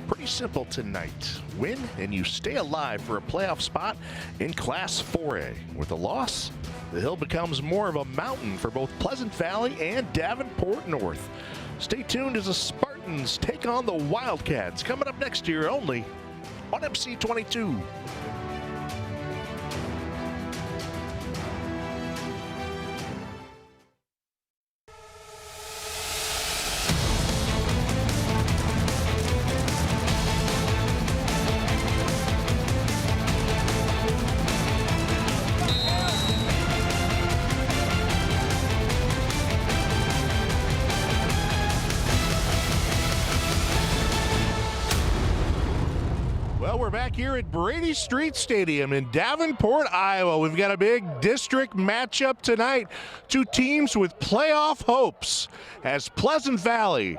Pretty simple tonight. Win and you stay alive for a playoff spot in Class 4A. With a loss, the hill becomes more of a mountain for both Pleasant Valley and Davenport North. Stay tuned as the Spartans take on the Wildcats. Coming up next year only on MC22. We're back here at Brady Street Stadium in Davenport, Iowa. We've got a big district matchup tonight. Two teams with playoff hopes as Pleasant Valley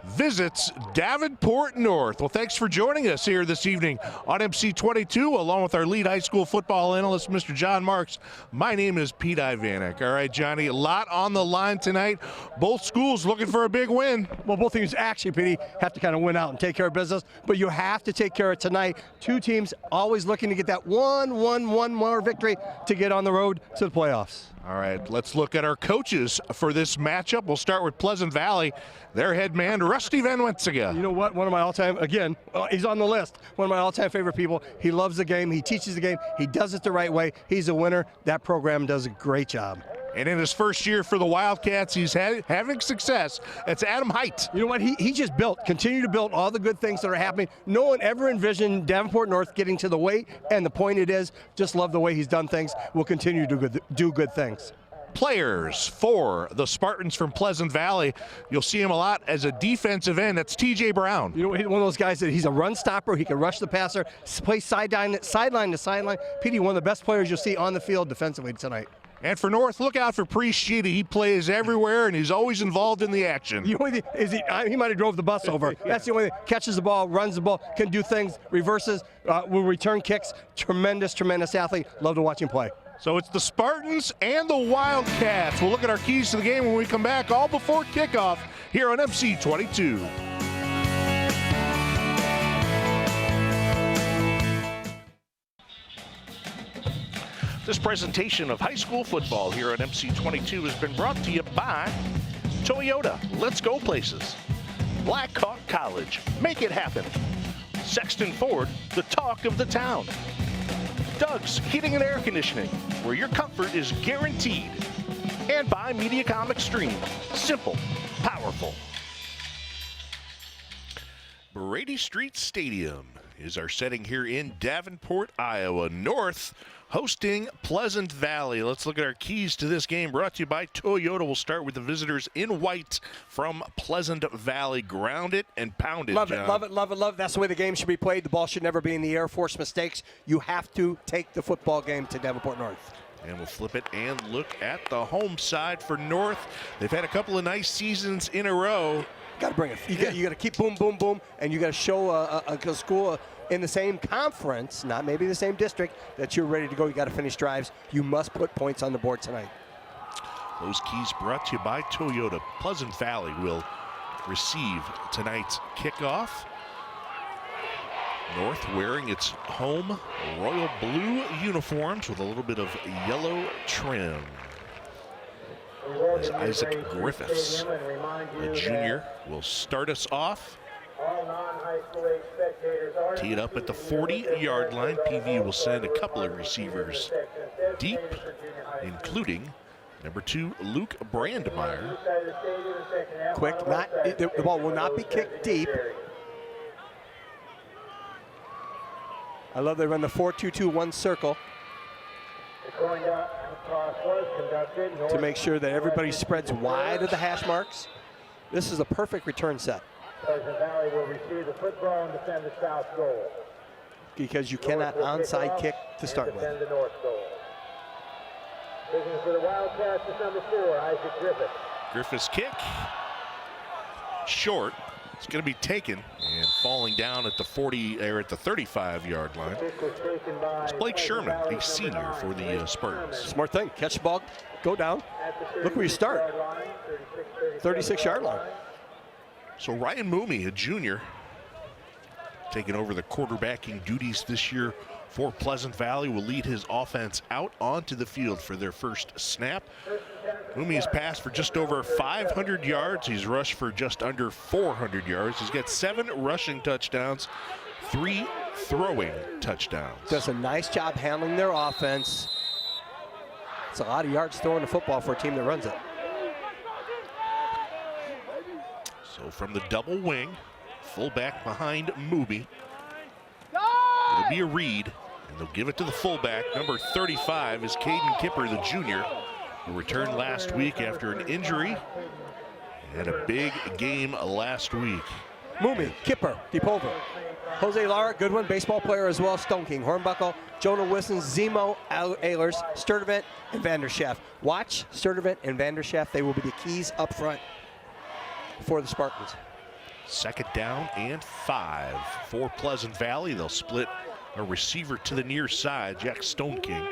visits Davenport North. Well, thanks for joining us here this evening on MC22, along with our lead high school football analyst, Mr. John Marks. My name is Pete Ivanek. All right, Johnny, a lot on the line tonight. Both schools looking for a big win. Well, both teams actually, Pete, have to kind of win out and take care of business, but you have to take care of tonight. Two teams always looking to get that one more victory to get on the road to the playoffs. All right, let's look at our coaches for this matchup. We'll start with Pleasant Valley. Their head man, Rusty Van Wentzige. You know what? One of my all-time, again, he's on the list. One of my all-time favorite people. He loves the game. He teaches the game. He does it the right way. He's a winner. That program does a great job. And in his first year for the Wildcats, he's having success. That's Adam Height. You know what? He just continue to build all the good things that are happening. No one ever envisioned Davenport North getting to the weight and the point it is. Just love the way he's done things. Will continue to do good things. Players for the Spartans from Pleasant Valley. You'll see him a lot as a defensive end. That's TJ Brown. You know, he's one of those guys that he's a run stopper. He can rush the passer, play sideline to sideline. Petey, one of the best players you'll see on the field defensively tonight. And for North, look out for Priest Sheedy. He plays everywhere, and he's always involved in the action. The only thing is he might have drove the bus over. That's the only thing. Catches the ball, runs the ball, can do things, reverses, will return kicks. Tremendous athlete. Love to watch him play. So it's the Spartans and the Wildcats. We'll look at our keys to the game when we come back, all before kickoff here on MC22. This presentation of high school football here on MC22 has been brought to you by Toyota, Let's Go Places, Black Hawk College, Make It Happen, Sexton Ford, the talk of the town, Doug's Heating and Air Conditioning, where your comfort is guaranteed, and by Mediacom Extreme, simple, powerful. Brady Street Stadium is our setting here in Davenport, Iowa. North hosting Pleasant Valley. Let's look at our keys to this game, brought to you by Toyota. We'll start with the visitors in white from Pleasant Valley. Ground it and pound it, Love John. it, love it, love it, love it. That's the way the game should be played. The ball should never be in the air. Force mistakes. You have to take the football game to Davenport North. And we'll flip it and look at the home side for North. They've had a couple of nice seasons in a row. Got to bring it. You got to keep boom, boom, boom, and you got to show a school in the same conference, not maybe the same district, that you're ready to go. You got to finish drives. You must put points on the board tonight. Those keys brought to you by Toyota. Pleasant Valley will receive tonight's kickoff. North wearing its home royal blue uniforms with a little bit of yellow trim. As Isaac Griffiths, the junior, will start us off. Tee it up at the 40-yard line. PV will send a couple of receivers deep, including number 2, Luke Brandmeier. Quick, the ball will not be kicked deep. I love they run the 4-2-2-1 circle to make sure that everybody spreads wide of the hash marks. This is a perfect return set. Pleasant Valley will receive the football and defend the south goal. Because you cannot onside kick to start with. Defend the north goal. Taking for the Wildcats is number 4, Isaac Griffith. Griffith's kick, short. It's going to be taken and falling down at the 40 or at the 35-yard line. It's Blake Sherman, a senior for the Spartans. Smart thing. Catch the ball, go down. Look where you start. 36-yard line. So Ryan Mooney, a junior, taking over the quarterbacking duties this year for Pleasant Valley, will lead his offense out onto the field for their first snap. Mumi has passed for just over 500 yards. He's rushed for just under 400 yards. He's got 7 rushing touchdowns, 3 throwing touchdowns. Does a nice job handling their offense. It's a lot of yards throwing the football for a team that runs it. So from the double wing, fullback behind Mooby. It'll be a read, and they'll give it to the fullback. Number 35 is Caden Kipper, the junior, who returned last week after an injury. Had a big game last week. Moomy, Kipper, Deepover. Jose Lara, good one, baseball player as well. Stone King, Hornbuckle, Jonah Wilson, Zemo, Ehlers, Sturdivant, and Vanderschaft. Watch Sturdivant and Vanderschaft. They will be the keys up front for the Spartans. Second down and 5 for Pleasant Valley. They'll split a receiver to the near side, Jack Stone King.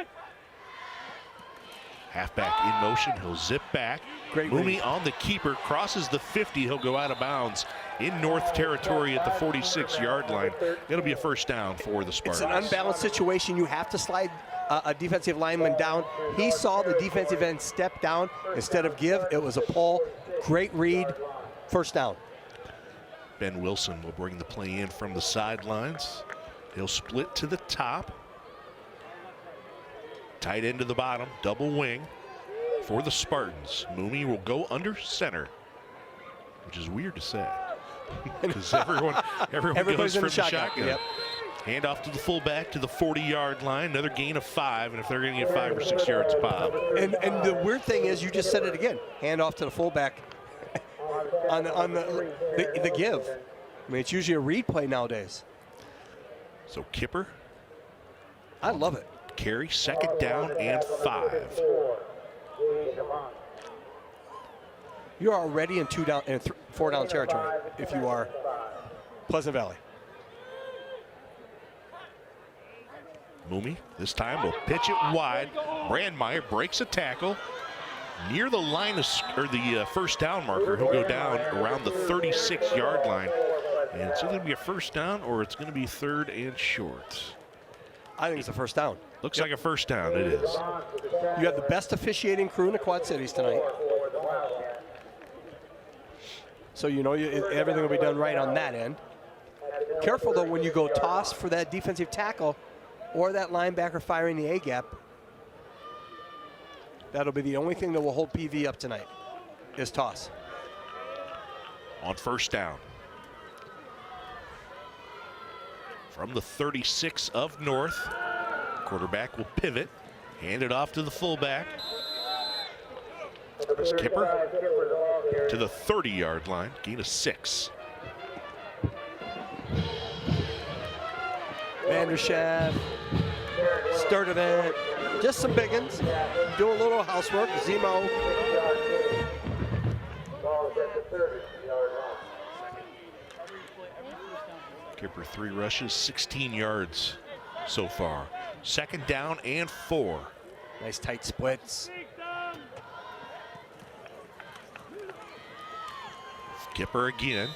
Halfback in motion, he'll zip back. Great Moomy read. on the keeper, crosses the 50, he'll go out of bounds in North territory at the 46-yard line. It'll be a first down for the Spartans. It's an unbalanced situation. You have to slide a defensive lineman down. He saw the defensive end step down instead of give. It was a pull. Great read. First down. Ben Wilson will bring the play in from the sidelines. He'll split to the top. Tight end to the bottom, double wing for the Spartans. Moomy will go under center, which is weird to say because everyone goes from the shotgun. Yep. Hand off to the fullback to the 40-yard line. Another gain of 5, and if they're going to get 5 or 6 yards, pop. And the weird thing is, you just said it again. Hand off to the fullback on the give. I mean, it's usually a read play nowadays. So Kipper, I love it. carry, second down and 5. You're already in 2 down and 4 down territory if you are Pleasant Valley. Moomy this time will pitch it wide. Brandmeier breaks a tackle near the line of the first down marker. He'll go down around the 36-yard line, and it's either going to be a first down or it's going to be 3rd and short. I think it's a first down. Looks like a first down. It is. You have the best officiating crew in the Quad Cities tonight. So you know everything will be done right on that end. Careful though when you go toss for that defensive tackle or that linebacker firing the A-gap. That'll be the only thing that will hold PV up tonight is toss. On first down. From the 36 of North, quarterback will pivot, hand it off to the fullback. It's Kipper to the 30-yard line, gain of 6. Vanderschaft, Sturdivant, just some big uns. Do a little housework. Zemo. Kipper 3 rushes, 16 yards so far. Second down and 4. Nice tight splits. Kipper again,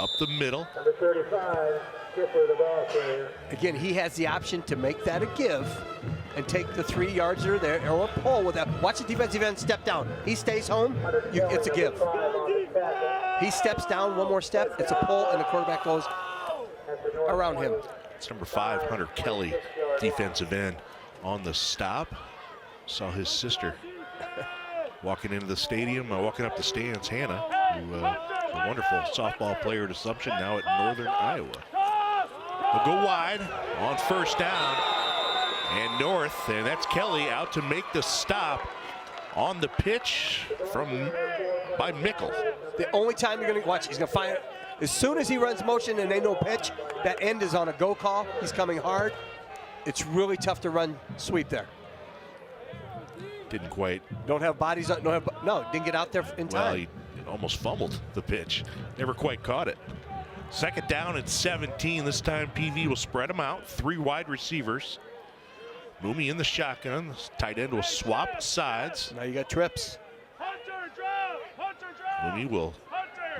up the middle. Number 35, Kipper, the ball carrier. Again, he has the option to make that a give and take the 3 yards that are there or pull with that. Watch the defensive end step down. He stays home, it's a give. He steps down one more step, it's a pull, and the quarterback goes around him. It's number 5, Hunter Kelly, defensive end on the stop. Saw his sister walking into the stadium, walking up the stands, Hannah, who is a wonderful softball player at Assumption, now at Northern Iowa. They'll go wide on first down, and North, and that's Kelly out to make the stop on the pitch by Mickle. The only time you're going to watch, he's going to find it. As soon as he runs motion and they know pitch, that end is on a go call. He's coming hard. It's really tough to run sweep there. Didn't quite. Don't have bodies. No, didn't get out there in time. Well, he almost fumbled the pitch. Never quite caught it. Second down and 17. This time PV will spread them out. 3 wide receivers. Moomy in the shotgun. This tight end will swap sides. Now you got trips. Moomy will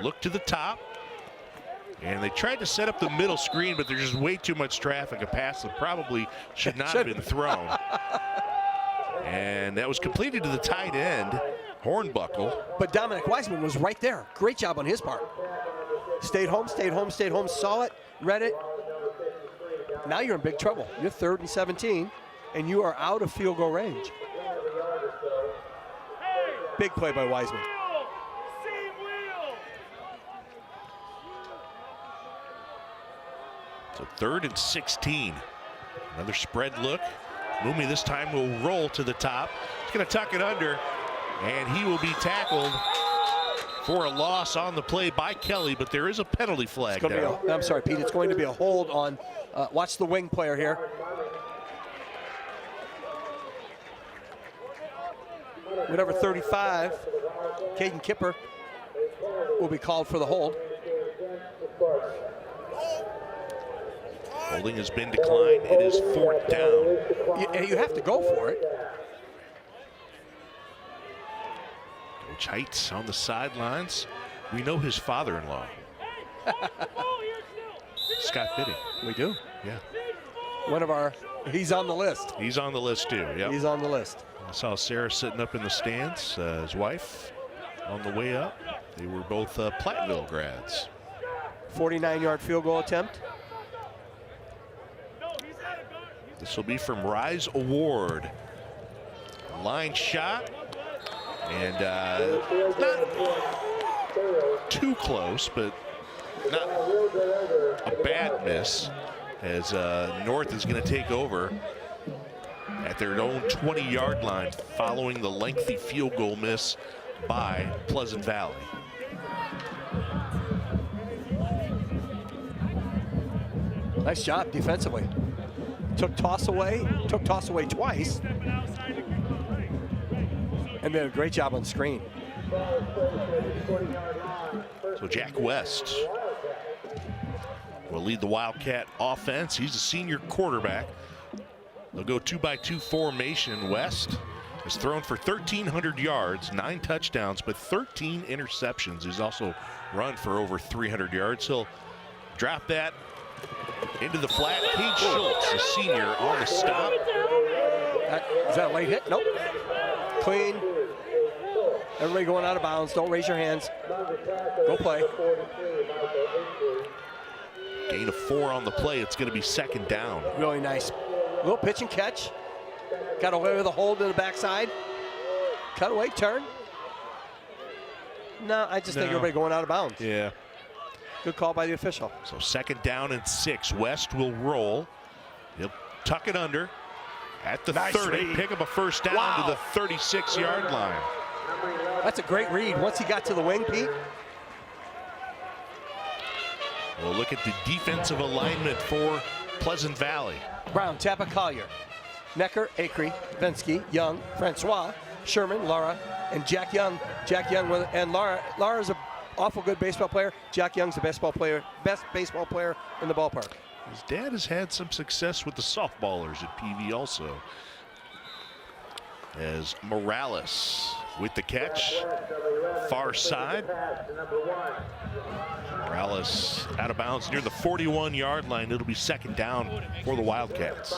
look to the top. And they tried to set up the middle screen, but there's just way too much traffic. A pass that probably should not have been thrown. And that was completed to the tight end, Hornbuckle. But Dominic Wiseman was right there. Great job on his part. Stayed home, saw it, read it. Now you're in big trouble. You're 3rd and 17, and you are out of field goal range. Big play by Wiseman. So 3rd and 16. Another spread look. Mooney this time will roll to the top. He's going to tuck it under, and he will be tackled for a loss on the play by Kelly, but there is a penalty flag now. I'm sorry, Pete. It's going to be a hold on. Watch the wing player here. Whatever 35, Caden Kipper will be called for the hold. Holding has been declined. It is 4th down. You have to go for it. Coach Heights on the sidelines. We know his father-in-law. Scott Fitting. We do. Yeah. He's on the list. He's on the list too. Yep. He's on the list. I saw Sarah sitting up in the stands, his wife on the way up. They were both Platteville grads. 49-yard field goal attempt. This will be from Rise Award. Line shot, and not too close, but not a bad miss, as North is going to take over at their own 20-yard line following the lengthy field goal miss by Pleasant Valley. Nice job defensively. Took toss away twice, and did a great job on screen. So Jack West will lead the Wildcat offense. He's a senior quarterback. They'll go 2-by-2 formation. West has thrown for 1,300 yards, 9 touchdowns, but 13 interceptions. He's also run for over 300 yards. He'll drop that into the flat. Cade Schultz, a senior, on the stop. Is that a late hit? Nope. Clean. Everybody going out of bounds. Don't raise your hands. Go play. Gain of 4 on the play. It's going to be 2nd down. Really nice. Little pitch and catch. Got away with a hold to the backside. Cut away, turn. No, I just think everybody going out of bounds. Yeah. Good call by the official. So 2nd down and 6. West will roll. He'll tuck it under at the 30. Read. Pick up a 1st down to the 36-yard line. That's a great read. Once he got to the wing, Pete. We'll look at the defensive alignment for Pleasant Valley. Brown, Tappa, Collier, Necker, Acree, Vensky, Young, Francois, Sherman, Lara, and Jack Young. Jack Young and Lara. Lara's an awful good baseball player. Jack Young's the best baseball player in the ballpark. His dad has had some success with the softballers at PV also. As Morales with the catch, far side. Morales out of bounds near the 41-yard line. It'll be 2nd down for the Wildcats.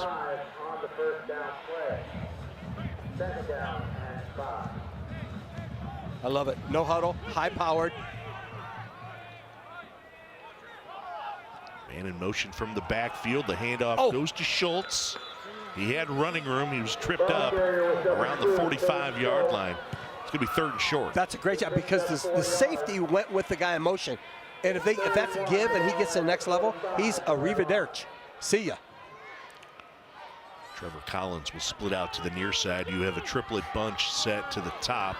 I love it. No huddle, high-powered. Man in motion from the backfield. The handoff goes to Schultz. He had running room. He was tripped up around the 45-yard line. It's going to be 3rd and short. That's a great job because the safety went with the guy in motion. And if that's a give and he gets to the next level, he's a arrivederci. See ya. Trevor Collins will split out to the near side. You have a triplet bunch set to the top.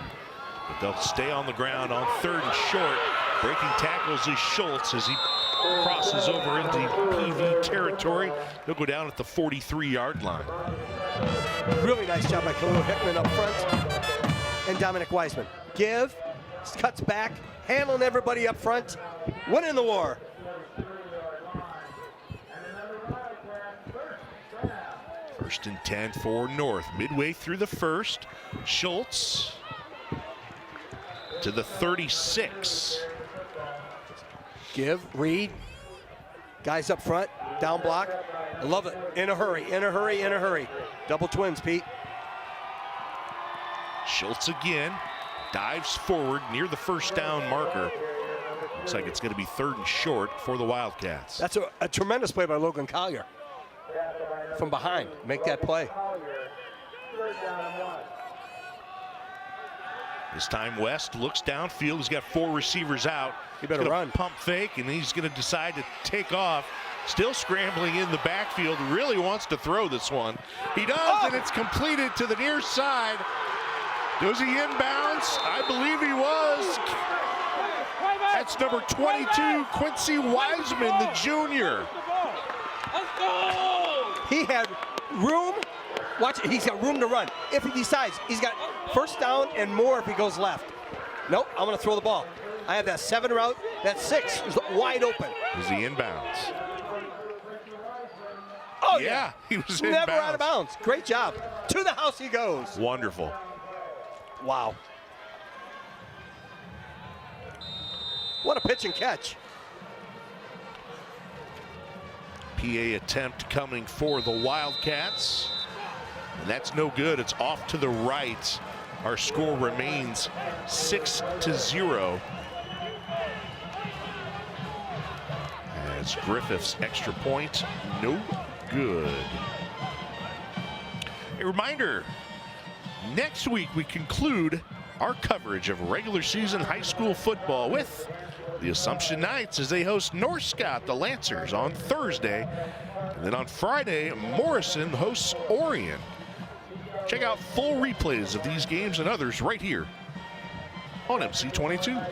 But they'll stay on the ground on 3rd and short. Breaking tackles is Schultz as he crosses over into PV territory. He'll go down at the 43-yard line. Really nice job by Khalil Hickman up front. And Dominic Wiseman. Give, cuts back, handling everybody up front, winning the war. First and 10 for North. Midway through the first, Schultz to the 36. Give, read, Guys up front, down block. I love it. In a hurry, in a hurry, in a hurry. Double twins, Pete. Schultz again dives forward near the first down marker. Looks like it's going to be 3rd and short for the Wildcats. That's a tremendous play by Logan Collier. From behind, make that play. This time West looks downfield. He's got 4 receivers out. He better run. Pump fake, and he's going to decide to take off. Still scrambling in the backfield. Really wants to throw this one. He does, and it's completed to the near side. Was he inbounds? I believe he was. That's number 22, Quincy Wiseman, the junior. He had room. Watch it. He's got room to run. If he decides, he's got first down and more if he goes left. Nope, I'm going to throw the ball. I have that 7 route. That 6 is wide open. Was he inbounds? Oh, yeah. He was inbounds. Never out of bounds. Great job. To the house he goes. Wonderful. Wow. What a pitch and catch. PA attempt coming for the Wildcats. And that's no good. It's off to the right. Our score remains 6-0. As Griffith's extra point, no good. A reminder, next week we conclude our coverage of regular season high school football with the Assumption Knights as they host North Scott, the Lancers, on Thursday. And then on Friday, Morrison hosts Orion. Check out full replays of these games and others right here on MC22.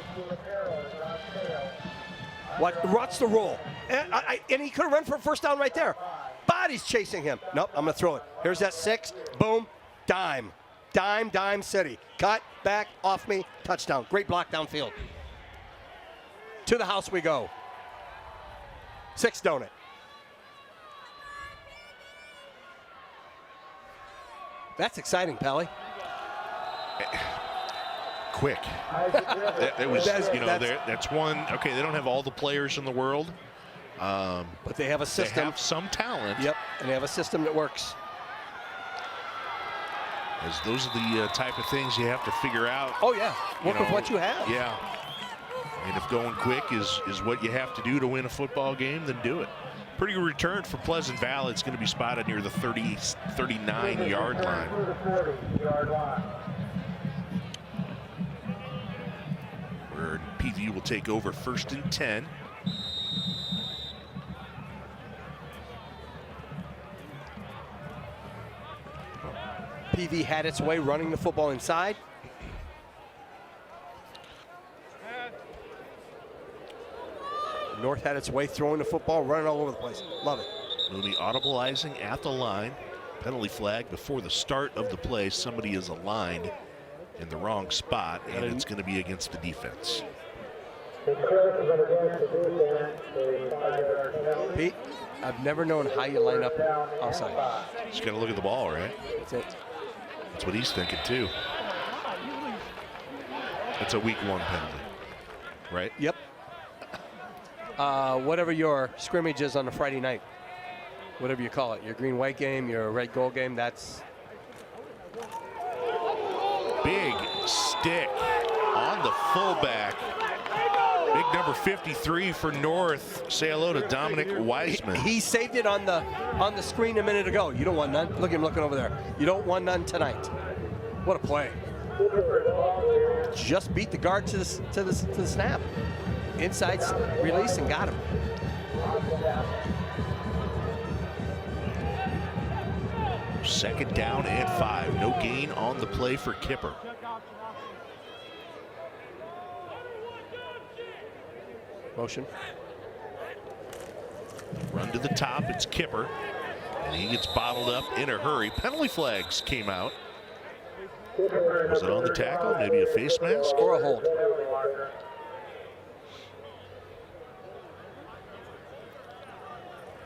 Watch the roll. And he could have run for a first down right there. Body's chasing him. Nope, I'm going to throw it. Here's that 6. Boom. Dime. Dime city. Cut, back, off me, touchdown. Great block downfield. To the house we go. 6 donut. That's exciting, Pally. Quick. That was, that's one. Okay, they don't have all the players in the world. But they have a system. They have some talent. Yep, and they have a system that works. As those are the type of things you have to figure out. Oh, yeah. Work with what you have. Yeah. And if going quick is what you have to do to win a football game, then do it. Pretty good return for Pleasant Valley. It's going to be spotted near the 39-yard line. Where PVU will take over 1st and 10. PV had its way running the football inside. North had its way throwing the football, running all over the place. Love it. Mooney audibilizing at the line. Penalty flag before the start of the play. Somebody is aligned in the wrong spot, and it's going to be against the defense. Pete, I've never known how you line up outside. Just got to look at the ball, right? That's it. That's what he's thinking, too. It's a week 1 penalty, right? Yep. Whatever your scrimmage is on a Friday night, whatever you call it, your green-white game, your red-gold game, that's... Big stick on the fullback. Big number 53 for North. Say hello to Dominic Wiseman. He saved it on the screen a minute ago. You don't want none. Look at him looking over there. You don't want none tonight. What a play. Just beat the guard to the snap. Inside release and got him. Second down and 5. No gain on the play for Kipper. Motion. Run to the top. It's Kipper. And he gets bottled up in a hurry. Penalty flags came out. Was it on the tackle? Maybe a face mask? Or a hold.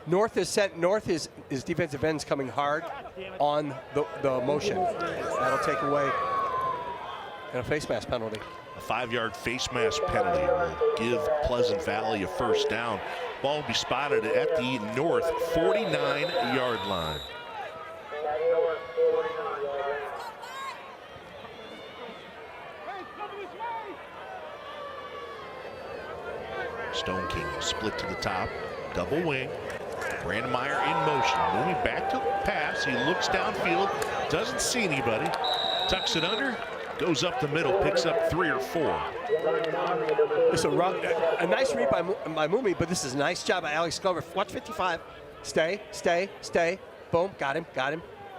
North is set. North is defensive ends coming hard on the motion. That'll take away and a face mask penalty. A 5-yard face mask penalty will give Pleasant Valley a first down. Ball will be spotted at the North 49-yard line. Stone King split to the top, double wing. Brandmeier in motion, moving back to pass. He looks downfield, doesn't see anybody, tucks it under, goes up the middle, picks up 3 or 4. It's a nice read by Mumi, but this is a nice job by Alex Glover. Watch 55. Stay, stay, stay. Boom, got him.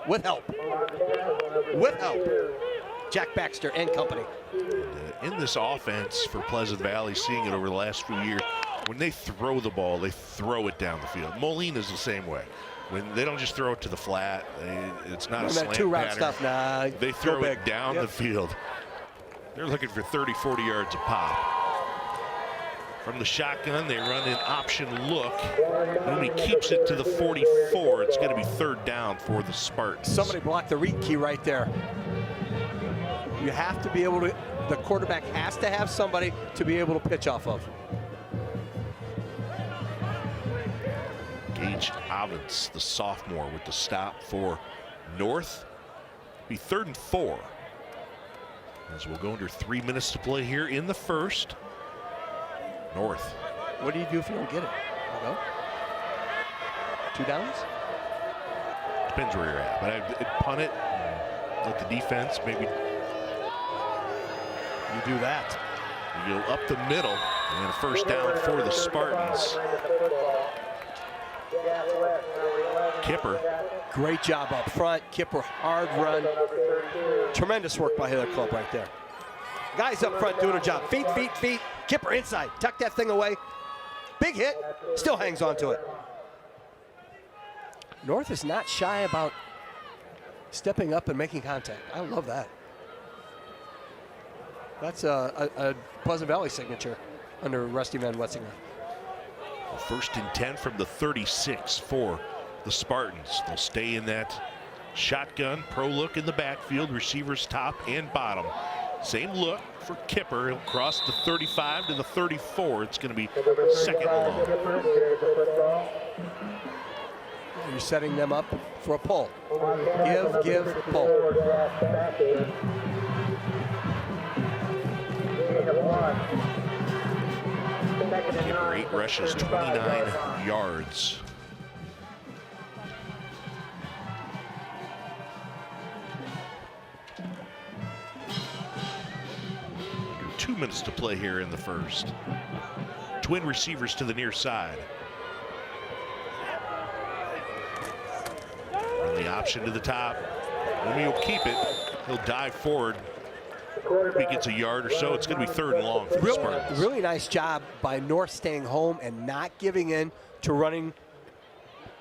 With help. Jack Baxter and company. In this offense for Pleasant Valley, seeing it over the last few years, when they throw the ball, they throw it down the field. Moline is the same way. When they don't just throw it to the flat, it's not a slant pattern. Two-route stuff, nah. They throw it down the field. They're looking for 30, 40 yards a pop. From the shotgun, they run an option look. Mooney keeps it to the 44. It's going to be 3rd down for the Spartans. Somebody blocked the read key right there. You have to be able to, the quarterback has to have somebody to be able to pitch off of. Gage Ovens, the sophomore, with the stop for North. Be 3rd and 4. As we'll go under 3 minutes to play here in the first. North. What do you do if you don't get it? You go? 2 downs? Depends where you're at. But I'd punt it, let the defense maybe. You do that. You go up the middle, and a 1st down for the Spartans. Kipper. Great job up front. Kipper, hard run. Tremendous work by the club right there. Guys up front doing a job. Feet. Kipper inside. Tuck that thing away. Big hit. Still hangs on to it. North is not shy about stepping up and making contact. I love that. That's a Pleasant Valley signature under Rusty Van Wetzinger. 1st and 10 from the 36 for the Spartans. They'll stay in that shotgun, pro look in the backfield, receivers top and bottom. Same look for Kipper. He'll cross the 35 to the 34. It's going to be 2nd and long. You're setting them up for a pull. Give, pull. Kipper 8 rushes, 29 yards. 2 minutes to play here in the first. Twin receivers to the near side. Run the option to the top. When he'll keep it, he'll dive forward. If he gets a yard or so, it's going to be 3rd and long for the Spartans. Really nice job by North staying home and not giving in to running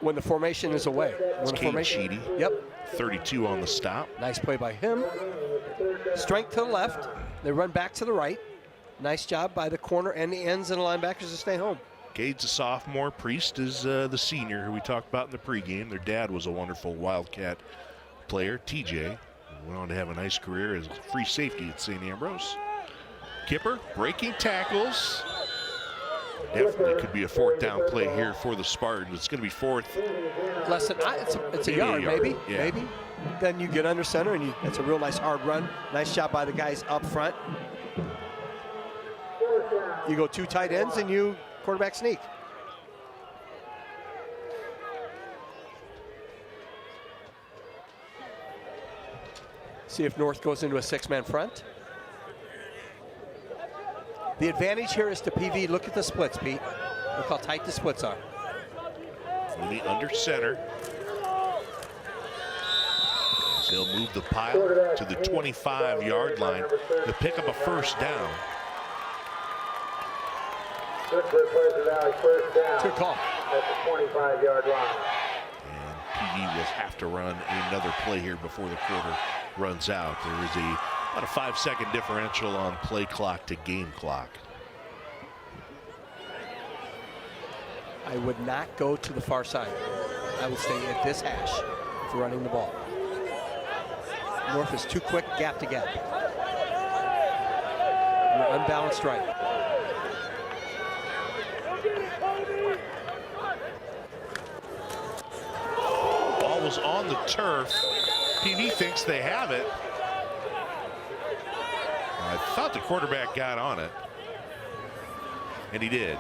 when the formation is away. It's Kate Sheedy. Yep. 32 on the stop. Nice play by him. Strength to the left. They run back to the right. Nice job by the corner and the ends and the linebackers to stay home. Gade's a sophomore. Priest is the senior who we talked about in the pregame. Their dad was a wonderful Wildcat player, TJ. Went on to have a nice career as free safety at St. Ambrose. Kipper breaking tackles. Definitely could be a 4th down play here for the Spartans. It's going to be 4th. Less than, it's a yard, maybe. Yeah. Maybe. Then you get under center, and it's a real nice hard run. Nice job by the guys up front. You go 2 tight ends, and you quarterback sneak. See if North goes into a 6-man front. The advantage here is to PV. Look at the splits, Pete. Look how tight the splits are. Mooney under center. So he'll move the pile to the 25-yard line to pick up a 1st down. Good for Pleasant Valley, 1st down. Good call. At the 25-yard line. And PV will have to run another play here before the quarter runs out. There is about a 5-second differential on play clock to game clock. I would not go to the far side. I would stay at this hash for running the ball. North is too quick, gap to gap. You're unbalanced right. ball's on the turf. PV thinks they have it. I thought the quarterback got on it, and he did.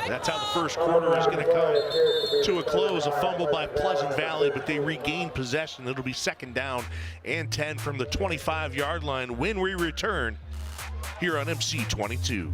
That's how the first quarter is going to come to a close. A fumble by Pleasant Valley, but they regain possession. It'll be 2nd down and 10 from the 25-yard line when we return here on MC22.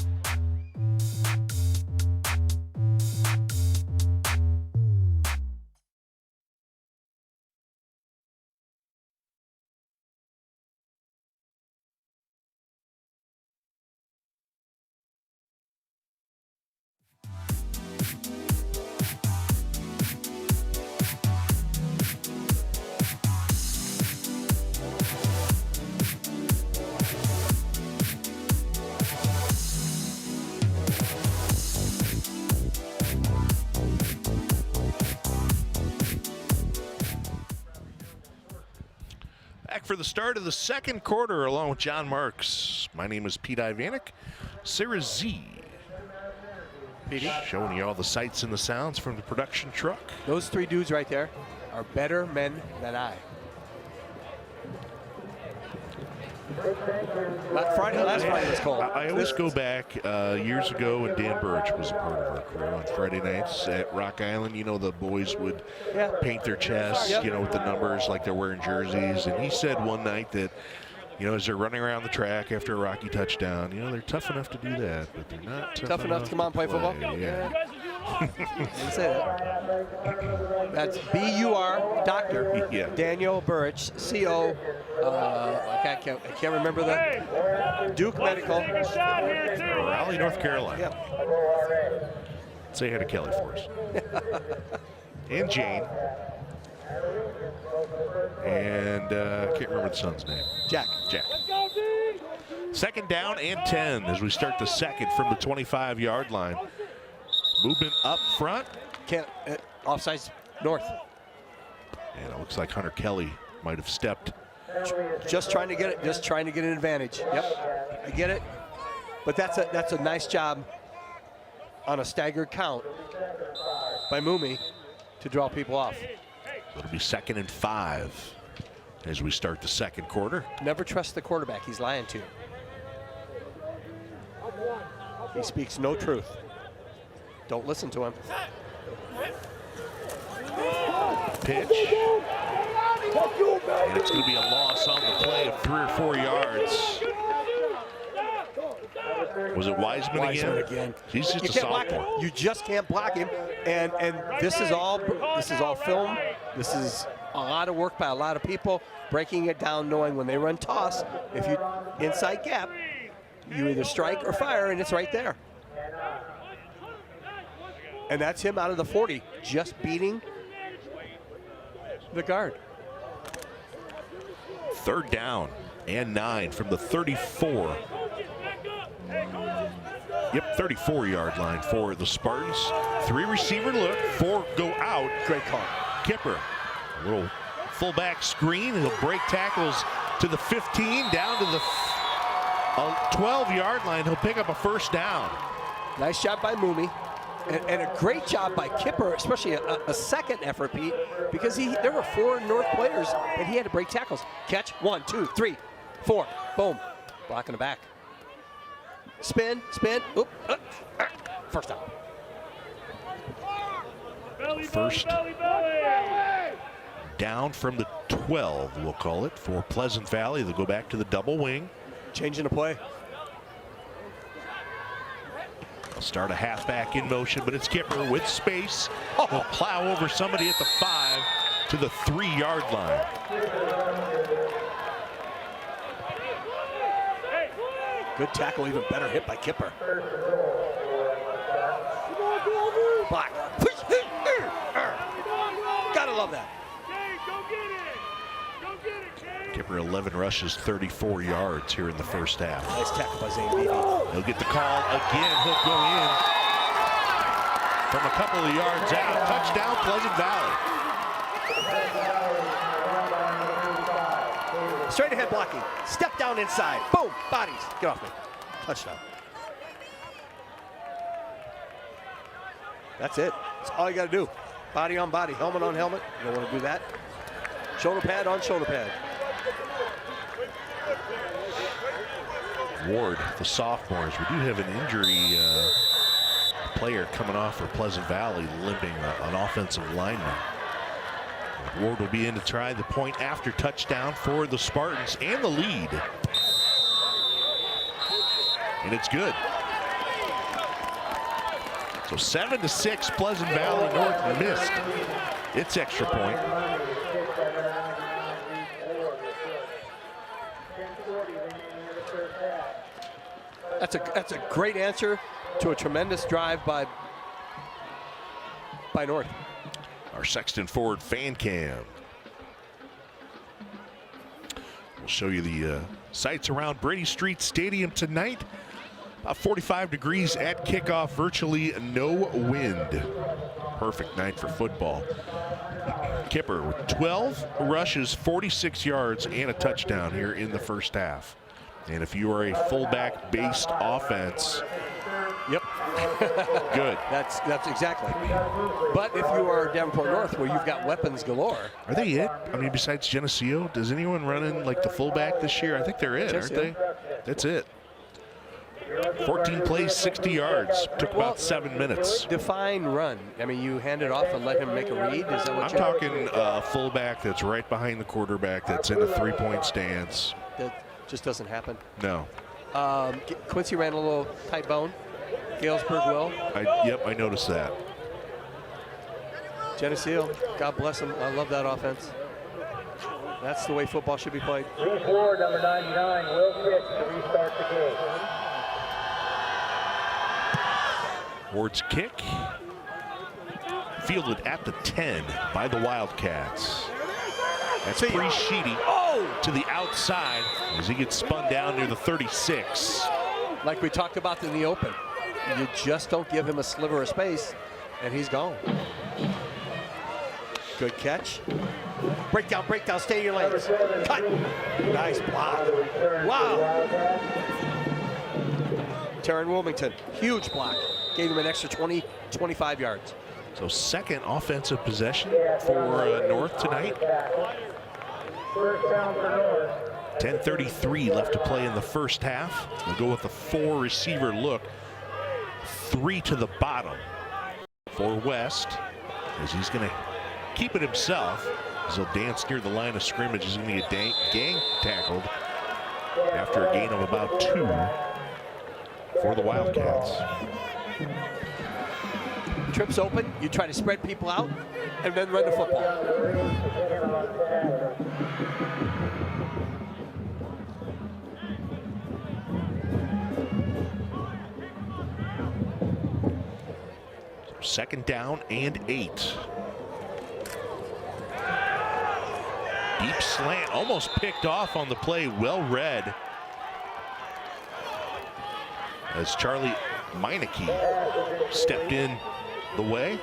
Back for the start of the second quarter along with John Marks. My name is Pete Ivanek. Sarah Z. Showing you all the sights and the sounds from the production truck. Those 3 dudes right there are better men than I. Last Friday was cold. I always go back years ago when Dan Burridge was a part of our crew on Friday nights at Rock Island. You know, the boys would paint their chests, you know, with the numbers like they're wearing jerseys. And he said one night that, you know, as they're running around the track after a Rocky touchdown, you know, they're tough enough to do that, but they're not tough enough to come out and play football? Yeah. Didn't say that. That's B-U-R, Dr. Daniel Burridge, C-O, I can't remember the Duke Medical. Raleigh, North Carolina. Say hi to Kelly for us. And Jane. And can't remember the son's name. Jack. 2nd down and 10 as we start the second from the 25-yard line. Movement up front. Offsides north. And it looks like Hunter Kelly might have stepped. Just trying to get it. Just trying to get an advantage. Yep, I get it. But that's a nice job on a staggered count by Mumi to draw people off. So it'll be 2nd and 5 as we start the second quarter. Never trust the quarterback. He's lying to you. He speaks no truth. Don't listen to him. Pitch. And it's going to be a loss on the play of 3 or 4 yards. Was it Wiseman again? He's just a sophomore. You just can't block him. And this is all film. This is a lot of work by a lot of people, breaking it down, knowing when they run toss, if you inside gap, you either strike or fire, and it's right there. And that's him out of the 40, just beating the guard. 3rd down and 9 from the 34. Yep, 34-yard line for the Spartans. 3 receiver look, 4 go out. Great call. Kipper, a little fullback screen, and he'll break tackles to the 15, down to the 12-yard line. He'll pick up a 1st down. Nice job by Mumi. And a great job by Kipper, especially a second effort, Pete, because there were 4 North players, and he had to break tackles. Catch, 1, 2, 3, 4, boom. Blocking the back. Spin, oop, 1st down. 1st down from the 12, we'll call it, for Pleasant Valley. They'll go back to the double wing. Changing the play. Start a halfback in motion, but it's Kipper with space. He'll plow over somebody at the 5 to the 3-yard line. Good tackle, even better hit by Kipper. Block. Gotta love that. Kipper 11 rushes, 34 yards here in the 1st half. Nice tackle by Zane Beebe. He'll get the call again. He'll go in from a couple of yards out. Touchdown, Pleasant Valley. Straight ahead blocking. Step down inside. Boom. Bodies. Get off me. Touchdown. That's it. That's all you got to do. Body on body. Helmet on helmet. You don't want to do that. Shoulder pad on shoulder pad. Ward, the sophomores. We do have an injury player coming off for Pleasant Valley, limping, an offensive lineman. Ward will be in to try the point after touchdown for the Spartans and the lead. And it's good. So 7-6, Pleasant Valley North missed its extra point. That's a great answer to a tremendous drive by North. Our Sexton Ford fan cam. We'll show you the sights around Brady Street Stadium tonight. About 45 degrees at kickoff, virtually no wind. Perfect night for football. Kipper with 12 rushes, 46 yards, and a touchdown here in the first half. And if you are a fullback-based offense, yep, good. That's exactly. But if you are Davenport North, where you've got weapons galore, are they it? I mean, besides Geneseo, does anyone run in like the fullback this year? I think they're it, aren't they? That's it. 14 plays, 60 yards. Took about 7 minutes. Define run. I mean, you hand it off and let him make a read. Is that what I'm talking a fullback that's right behind the quarterback, that's in a three-point stance. That just doesn't happen. No. Quincy ran a little tight bone. Galesburg will. Yep, I noticed that. Geneseo, God bless him. I love that offense. That's the way football should be played. Reese Ward, number 99, will kick to restart the game. Ward's kick fielded at the 10 by the Wildcats. That's pretty sheety to the outside as he gets spun down near the 36. Like we talked about in the open, you just don't give him a sliver of space, and he's gone. Good catch. Breakdown, stay in your lanes. Cut. Nice block. Wow. Taryn Wilmington, huge block. Gave him an extra 20, 25 yards. So second offensive possession for North tonight. First down for North. 10:33 left to play in the first half. We'll go with a 4-receiver look. 3 to the bottom for West, as he's going to keep it himself. As he'll dance near the line of scrimmage. He's going to get gang tackled after a gain of about 2 for the Wildcats. Trips open, you try to spread people out, and then run the football. Second down and 8. Deep slant, almost picked off on the play, well read. As Charlie Meineke stepped in the way.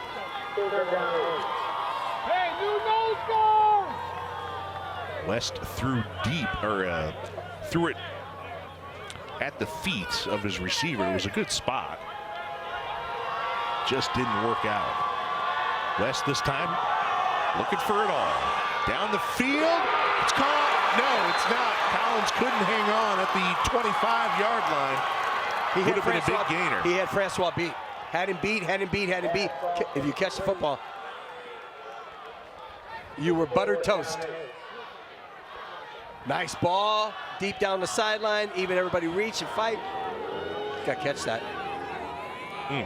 West threw deep, or threw it at the feet of his receiver. It was a good spot. Just didn't work out. West this time looking for it all. Down the field. It's caught. No, it's not. Collins couldn't hang on at the 25-yard line. He would have been a big gainer. He had Francois beat. Had him beat. If you catch the football, you were buttered toast. Nice ball. Deep down the sideline. Even everybody reach and fight. Got to catch that.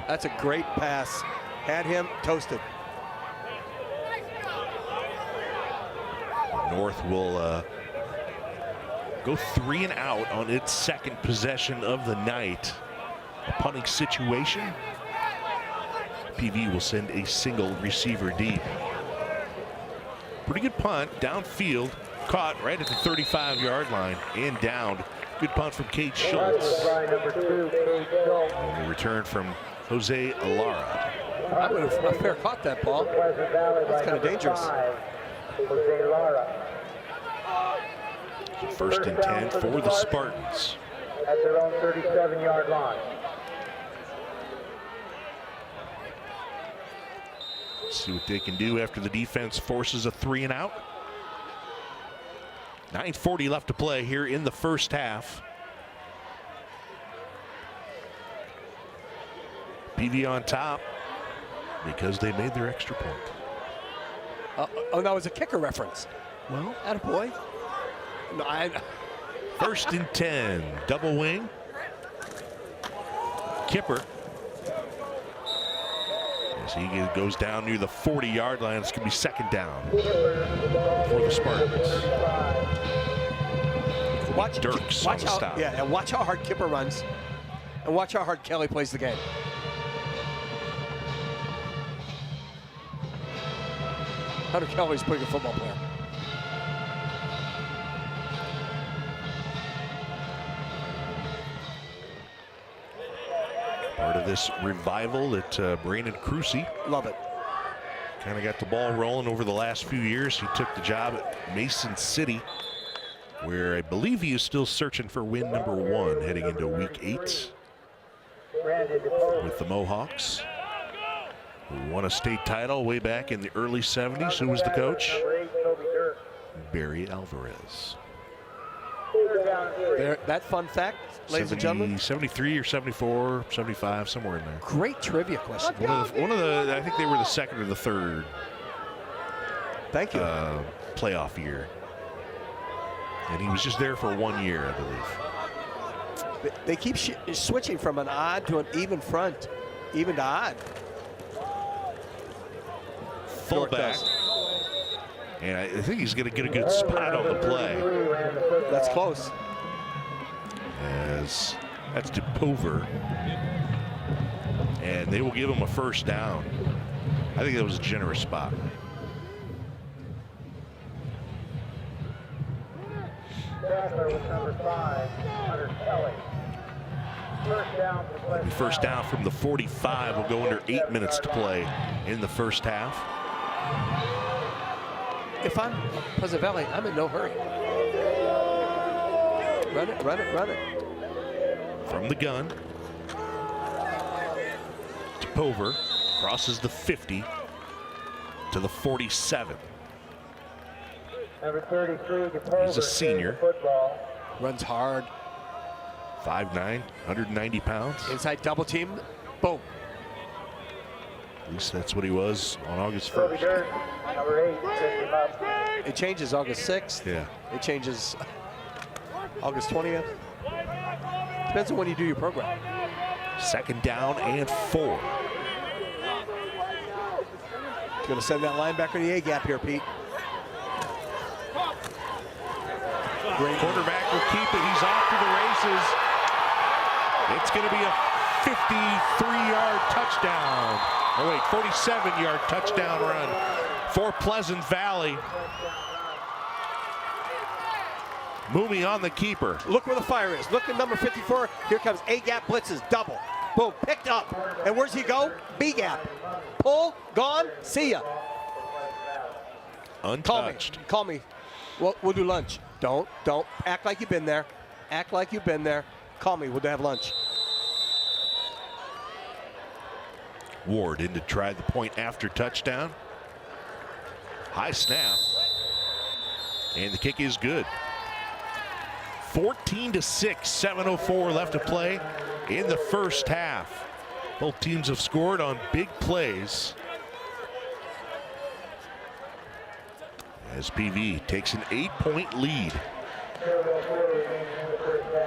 That's a great pass. Had him toasted. North will go 3 and out on its second possession of the night. A punting situation. PV will send a single receiver deep. Pretty good punt downfield, caught right at the 35-yard line and downed. Good punt from Cade Schultz. And the return from Jose Alara. I would have fair caught that ball. That's kind of dangerous. Jose Lara. First and 10 for the Spartans. At their own 37-yard line. See what they can do after the defense forces a 3 and out. 9:40 left to play here in the first half. PV on top because they made their extra point. Oh, that was a kicker reference. Well, attaboy. No, first and 10, double wing. Kipper. As he goes down near the 40-yard line, it's going to be second down for the Spartans. Watch Dirks on the stop. Yeah, and watch how hard Kipper runs, and watch how hard Kelly plays the game. Hunter Kelly's a pretty good football player. Part of this revival at Brandon Crucy. Love it. Kind of got the ball rolling over the last few years. He took the job at Mason City, where I believe he is still searching for win number 1 heading into week 8 with the Mohawks, who won a state title way back in the early 70s. Who was the coach? Barry Alvarez. There, that fun fact, ladies and gentlemen. 73 or 74, 75, somewhere in there. Great trivia question. One of the I think they were the second or the third. Thank you. Playoff year. And he was just there for 1 year, I believe. They keep switching from an odd to an even front, even to odd. Fullback. And I think he's going to get a good spot on the play. That's close. As that's DePover. And they will give him a first down. I think that was a generous spot. Number 5, Hunter Kelly. First down from the 45. Will go under 8 minutes to play in the first half. If I'm Pleasant Valley, I'm in no hurry. Run it, run it, run it. From the gun. DePover crosses the 50 to the 47. Number 33, DePover. He's a senior. Runs hard. 5'9", 190 pounds. Inside double team. Boom. At least that's what he was on August 1st. Number 8, picked him up. It changes August 6th. Yeah. It changes August 20th. Depends on when you do your program. Second down and 4. Going to send that linebacker to the A-gap here, Pete. Great quarterback will keep it. He's off to the races. It's going to be a 53-yard touchdown. Oh, wait, 47-yard touchdown run for Pleasant Valley. Mooney on the keeper. Look where the fire is. Look at number 54. Here comes A-gap blitzes. Double. Boom. Picked up. And where's he go? B-gap. Pull. Gone. See ya. Untouched. Call me. We'll do lunch. Don't act like you've been there. Act like you've been there. Call me. We'll have lunch. Ward in to try the point after touchdown. High snap. And the kick is good. 14-6, 7:04 left to play in the first half. Both teams have scored on big plays. As PV takes an 8-point lead.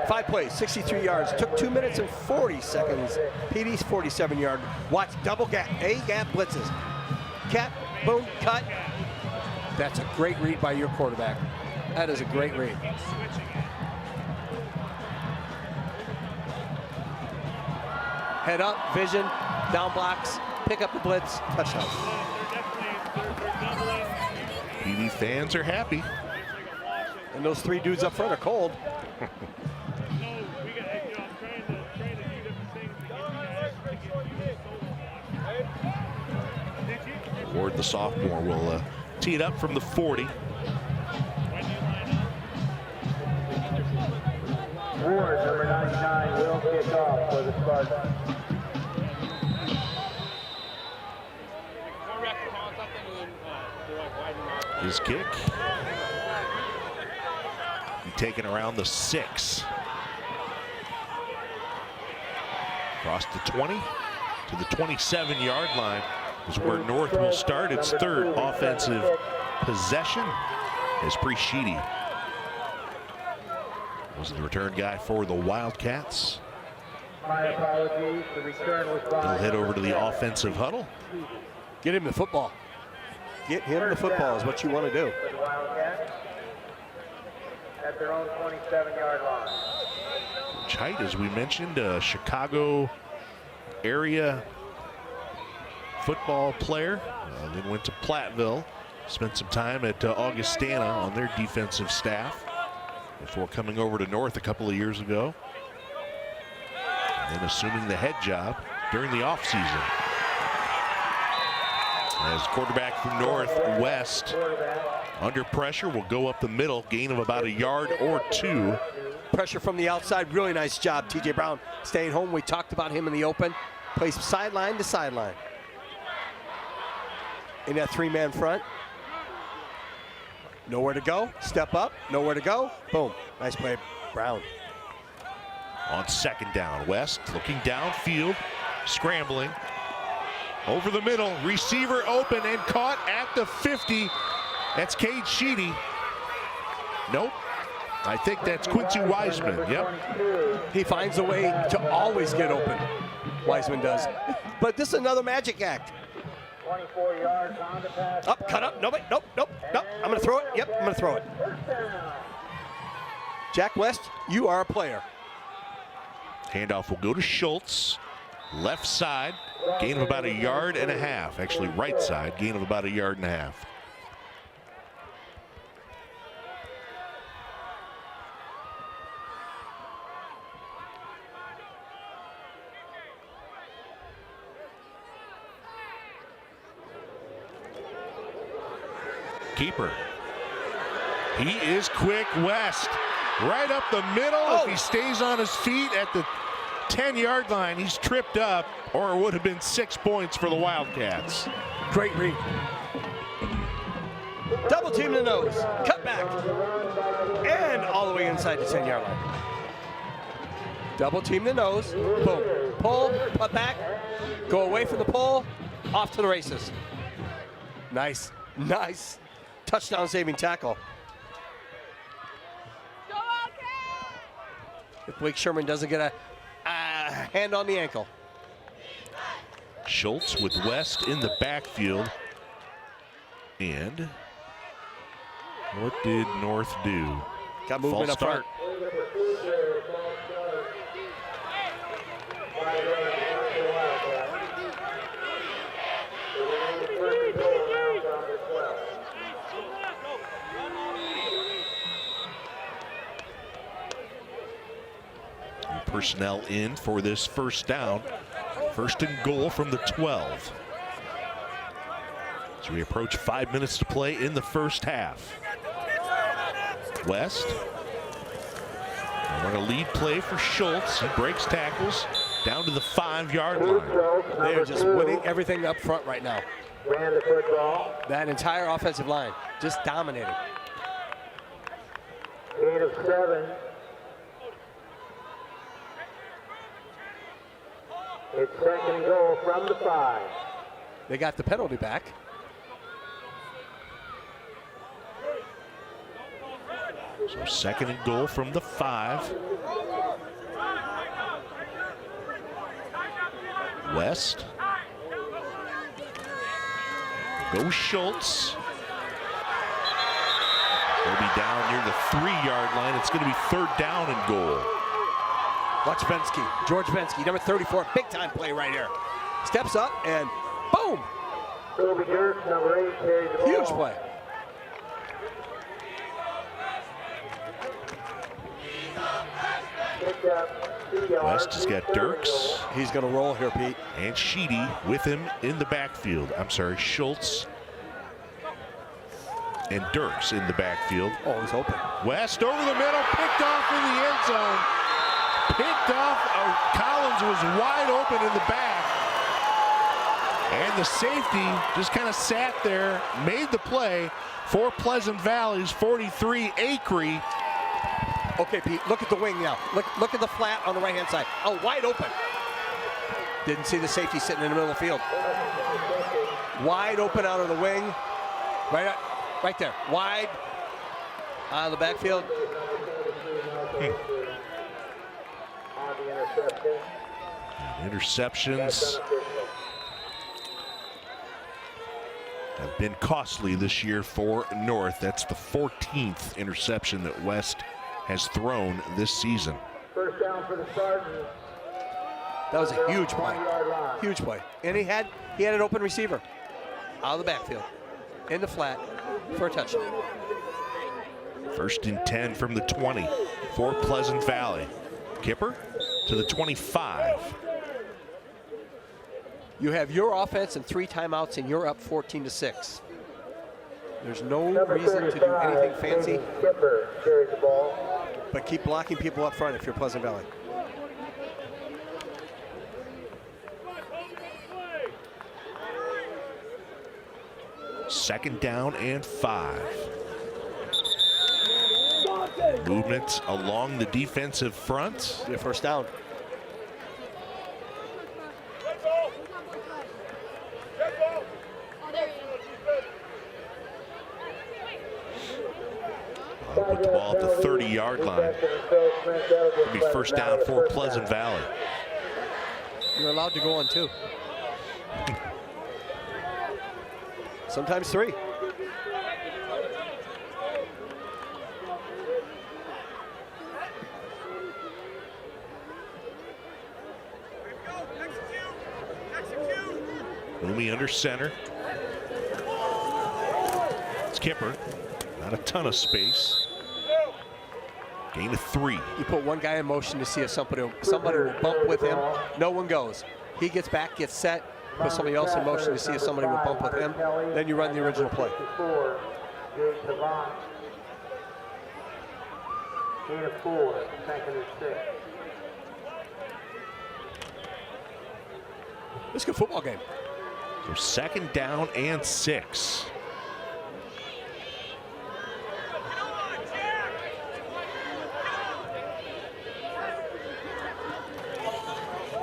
5 plays, 63 yards. Took 2 minutes and 40 seconds. PV's 47-yard. Watch double gap, A-gap blitzes. Cap, boom, cut. That's a great read by your quarterback. That is a great read. Head up, vision, down blocks, pick up the blitz, touchdown. PV fans are happy. And those 3 dudes up front are cold. Ward, the sophomore, will tee it up from the 40. Ward, number 99, will kick off for the Spartans. His kick. taken around the 6. Across the 20 to the 27-yard line is where North will start its third offensive possession as Sheedy was the return guy for the Wildcats. My apologies. The return was He'll head over to the offensive huddle. Get him the football. Get him the football is what you want to do. for the Wildcats at their own 27-yard line. Coach Height, as we mentioned, a Chicago area football player. Then went to Platteville. Spent some time at Augustana on their defensive staff before coming over to North a couple of years ago. And then assuming the head job during the offseason. As quarterback from Northwest, under pressure, will go up the middle, gain of about a yard or 2. Pressure from the outside, really nice job. TJ Brown staying home. We talked about him in the open. Plays sideline to sideline. In that 3-man front. Nowhere to go, step up, nowhere to go, boom. Nice play, Brown. On second down, West looking downfield, scrambling. Over the middle, receiver open and caught at the 50. That's Cade Sheedy. Nope. I think that's Quincy Wiseman. Yep. He finds a way to always get open. Wiseman does. But this is another magic act. 24 yards on the pass. Up, cut up. Nope. I'm going to throw it. Yep, I'm going to throw it. Jack West, you are a player. Handoff will go to Schultz. Left side, gain of about a yard and a half. Actually, right side, gain of about a yard and a half. Keeper. He is quick, West. Right up the middle. If he stays on his feet at the 10-yard line, he's tripped up, or it would have been 6 points for the Wildcats. Great read. Double team the nose, cut back, and all the way inside the 10-yard line. Double team the nose, boom. Pull, put back, go away from the pole, off to the races. Nice. Touchdown saving tackle. If Blake Sherman doesn't get a hand on the ankle. Schultz with West in the backfield. And what did North do? Got movement up front. Personnel in for this first down. First and goal from the 12. As we approach 5 minutes to play in the first half. West. We're going to lead play for Schultz. He breaks tackles down to the 5-yard line. They are just winning everything up front right now. Ran the football. That entire offensive line just dominating. Gain of 7. It's second and goal from the 5. They got the penalty back. So second and goal from the 5. West. Go Schultz. They'll be down near the 3-yard line. It's going to be third down and goal. Watch Bensky, George Bensky, number 34, big time play right here. Steps up and boom. Toby Dirk, number 8, carries the ball. Huge play. West has got Dirks. He's going to roll here, Pete. And Sheedy with him in the backfield. I'm sorry, Schultz and Dirks in the backfield. Oh, he's open. West over the middle, picked off in the end zone. Picked off. Collins was wide open in the back. And the safety just kind of sat there, made the play for Pleasant Valley's 43, Acree. Okay, Pete, look at the wing now. Look at the flat on the right-hand side. Oh, wide open. Didn't see the safety sitting in the middle of the field. Wide open out of the wing. Right there. Wide out of the backfield. Interceptions have been costly this year for North. That's the 14th interception that West has thrown this season. First down for the Spartans. That was a huge play. Huge play. And he had an open receiver out of the backfield in the flat for a touchdown. First and 10 from the 20 for Pleasant Valley. Kipper to the 25. You have your offense and 3 timeouts, and you're up 14-6. There's no reason to do anything fancy, Skipper carries the ball. but keep blocking people up front if you're Pleasant Valley. Second down and 5. Movement along the defensive front. Be a first down. Put the ball at the 30-yard line. It'll be first down for Pleasant Valley. You're allowed to go on 2. Sometimes 3. Loomy under center. It's Kipper. Not a ton of space. Gain of 3. You put one guy in motion to see if somebody will bump with him. No one goes. He gets back, gets set, put somebody else in motion to see if somebody will bump with him. Then you run the original play. Gain of 4, second and 6. It's a good football game. So second down and 6.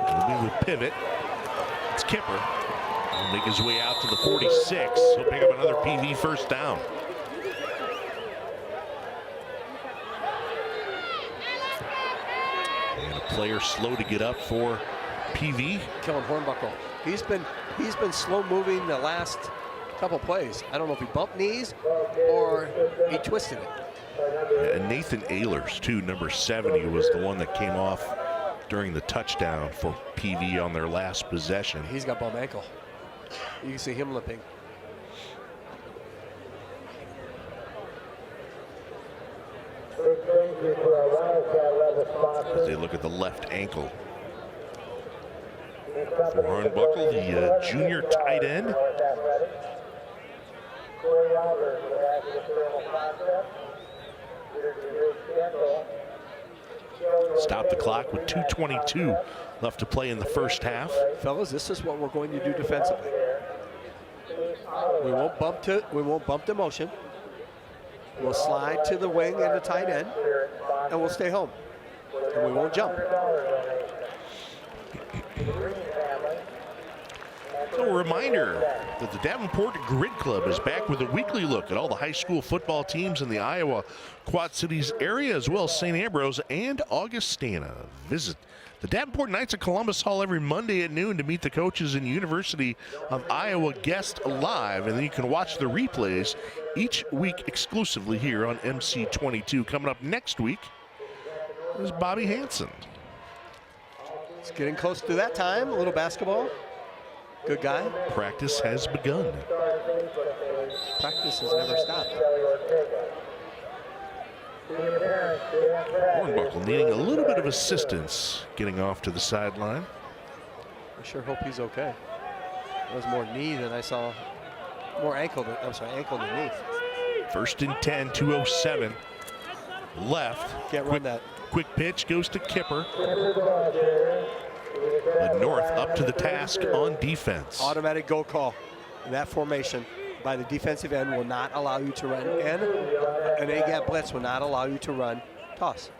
Loomy will pivot. It's Kipper. He'll make his way out to the 46. He'll pick up another PV first down. And a player slow to get up for PV. Kellen Hornbuckle. He's been slow moving the last couple plays. I don't know if he bumped knees or he twisted it. And Nathan Ehlers, too, number 70, was the one that came off during the touchdown for PV on their last possession. He's got bum ankle. You can see him limping. As they look at the left ankle. For Hornbuckle, the junior tight end. Stop the clock with 2:22 left to play in the first half. Fellas, this is what we're going to do defensively. We won't bump to motion. We'll slide to the wing and the tight end, and we'll stay home. And we won't jump. So a reminder that the Davenport Grid Club is back with a weekly look at all the high school football teams in the Iowa Quad Cities area, as well as St. Ambrose and Augustana. Visit the Davenport Knights of Columbus Hall every Monday at noon to meet the coaches and University of Iowa guests live, and then you can watch the replays each week exclusively here on MC22. Coming up next week is Bobby Hansen. It's getting close to that time. A little basketball. Good guy. Practice has begun. Practice has never stopped. Hornbuckle needing a little bit of assistance getting off to the sideline. I sure hope he's okay. It was more knee than I saw. More ankle than, I'm sorry, ankle than knee. First and 10, 2:07 left. Can't run that. Quick pitch goes to Kipper. The North up to the task on defense. Automatic go call. That formation by the defensive end will not allow you to run, and an A-gap blitz will not allow you to run toss.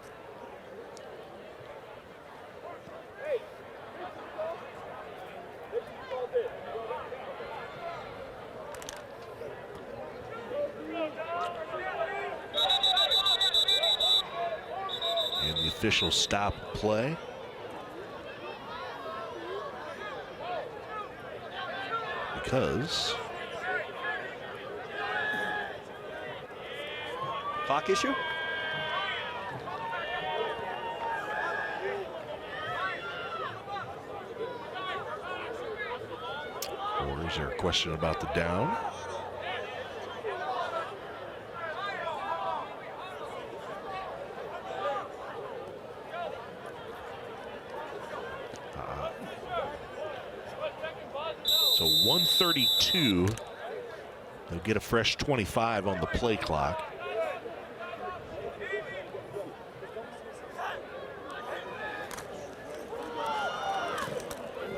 official stop play. Because clock issue? Or is there a question about the down? So 132. They'll get a fresh 25 on the play clock.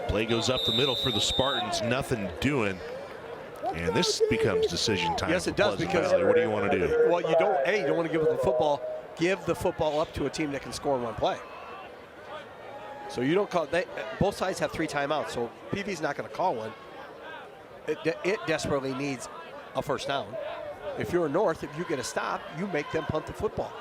Play goes up the middle for the Spartans, nothing doing. And this becomes decision time. Yes, it does, because what do you want to do? Well, you don't want to give the football. Give the football up to a team that can score in one play. So you don't call. Both sides have 3 timeouts, so PV's not going to call one. It desperately needs a first down. If you're North, if you get a stop, you make them punt the football.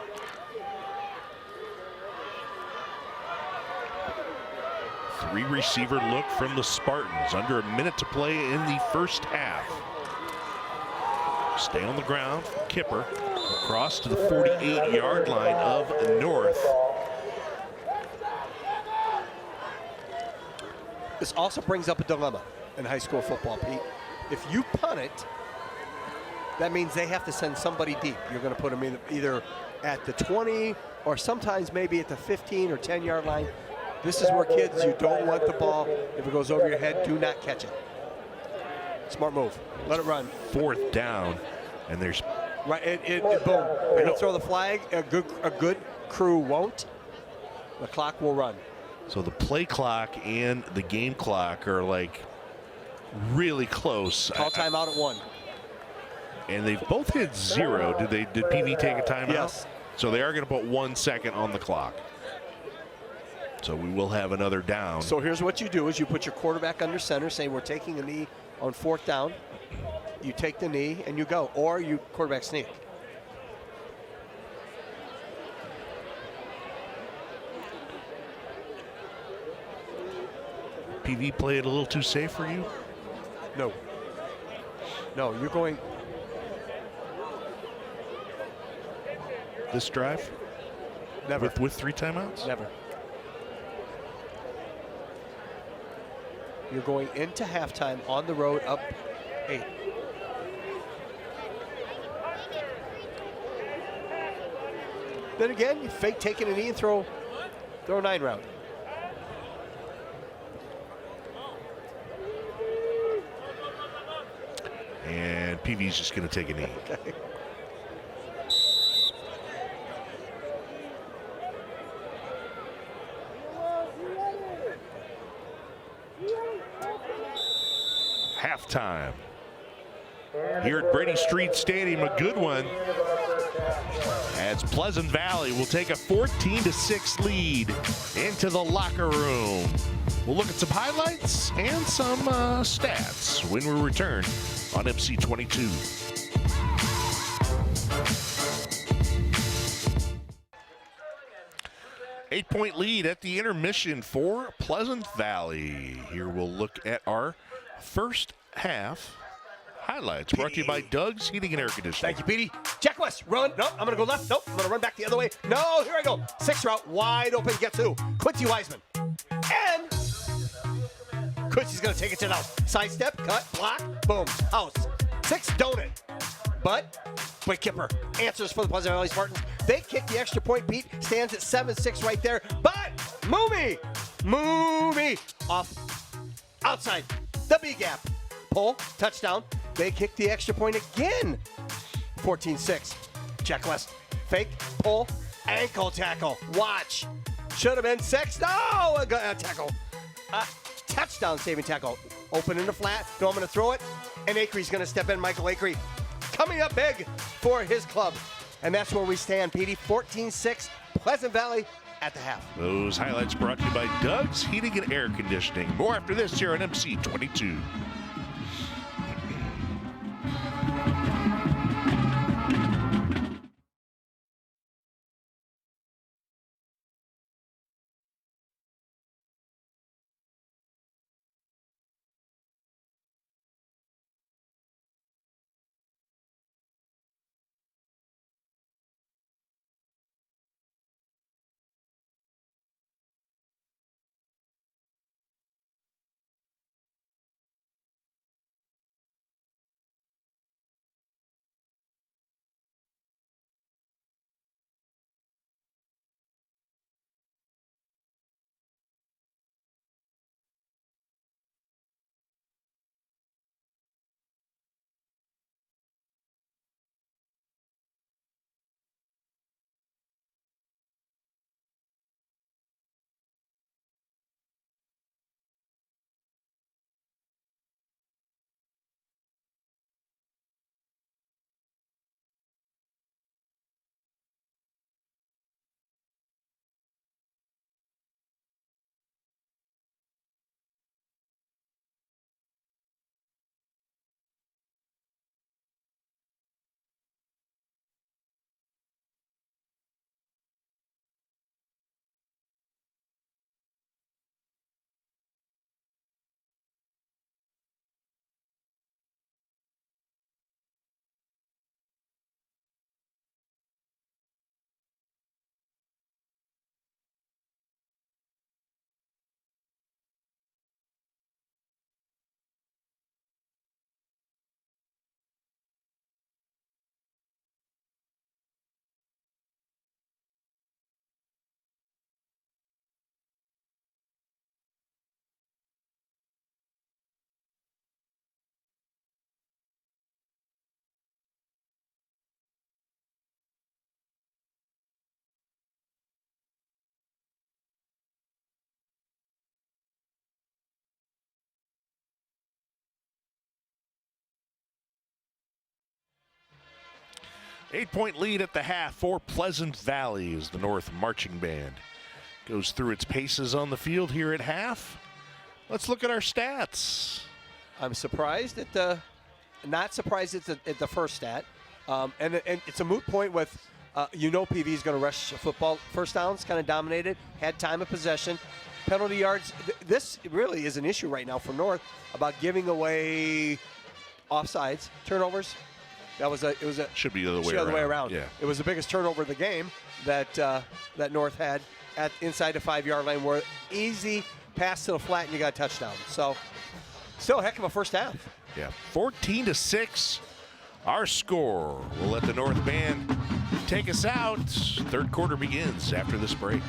Three receiver look from the Spartans. Under a minute to play in the first half. Stay on the ground. Kipper across to the 48-yard line of North. This also brings up a dilemma in high school football, Pete. If you punt it, that means they have to send somebody deep. You're going to put them either at the 20 or sometimes maybe at the 15 or 10-yard line. This is where kids, you don't want the ball. If it goes over your head, do not catch it. Smart move. Let it run. Fourth down, and there's right. Boom. They're gonna throw the flag. A good crew won't. The clock will run. So the play clock and the game clock are like really close. Call timeout at 1. And they've both hit 0. Did PV take a timeout? Yes. So they are going to put 1 second on the clock. So we will have another down. So here's what you do: is you put your quarterback under center, say we're taking a knee on 4th down. You take the knee and you go, or you quarterback sneak. PV play it a little too safe for you? No. No, you're going. This drive? Never. With 3 timeouts? Never. You're going into halftime on the road up 8. Then again, you fake taking a knee and throw a 9 route. And PV's just going to take a knee. Okay. Halftime here at Brady Street Stadium, a good one, as Pleasant Valley will take a 14-6 lead into the locker room. We'll look at some highlights and some stats when we return on MC22. Eight-point lead at the intermission for Pleasant Valley. Here we'll look at our first half highlights, brought to you by Doug's Heating and Air Conditioning. Thank you, Petey. Jack West, run. Nope, I'm going to go left. Nope, I'm going to run back the other way. No, here I go. 6 route, wide open, gets who? Quincy Wiseman. And Quincy's going to take it to the house. Sidestep, cut, block, boom, house. 6 donut. But Kipper answers for the Pleasant Valley Spartans. They kick the extra point. Pete stands at 7-6 right there. But Moomy off outside the B gap. Pull, touchdown. They kick the extra point again. 14-6. Jack West, fake, pull, ankle tackle. Watch. Should have been 6. No, a tackle. Touchdown saving tackle. Open in the flat. No, I'm going to throw it. And Acree's going to step in. Michael Acree coming up big for his club. And that's where we stand, Petey. 14-6, Pleasant Valley at the half. Those highlights brought to you by Doug's Heating and Air Conditioning. More after this here on MC22. 8-point lead at the half for Pleasant Valley as the North Marching Band goes through its paces on the field here at half. Let's look at our stats. I'm surprised at the, not surprised at the first stat. And it's a moot point with, PV is going to rush football. First downs kind of dominated, had time of possession. Penalty yards, this really is an issue right now for North about giving away offsides, turnovers. Should be the other way around. Yeah. It was the biggest turnover of the game that North had at inside the 5-yard line, where easy pass to the flat and you got a touchdown. So still a heck of a first half. Yeah, 14-6. Our score. We'll let the North Band take us out. Third quarter begins after this break.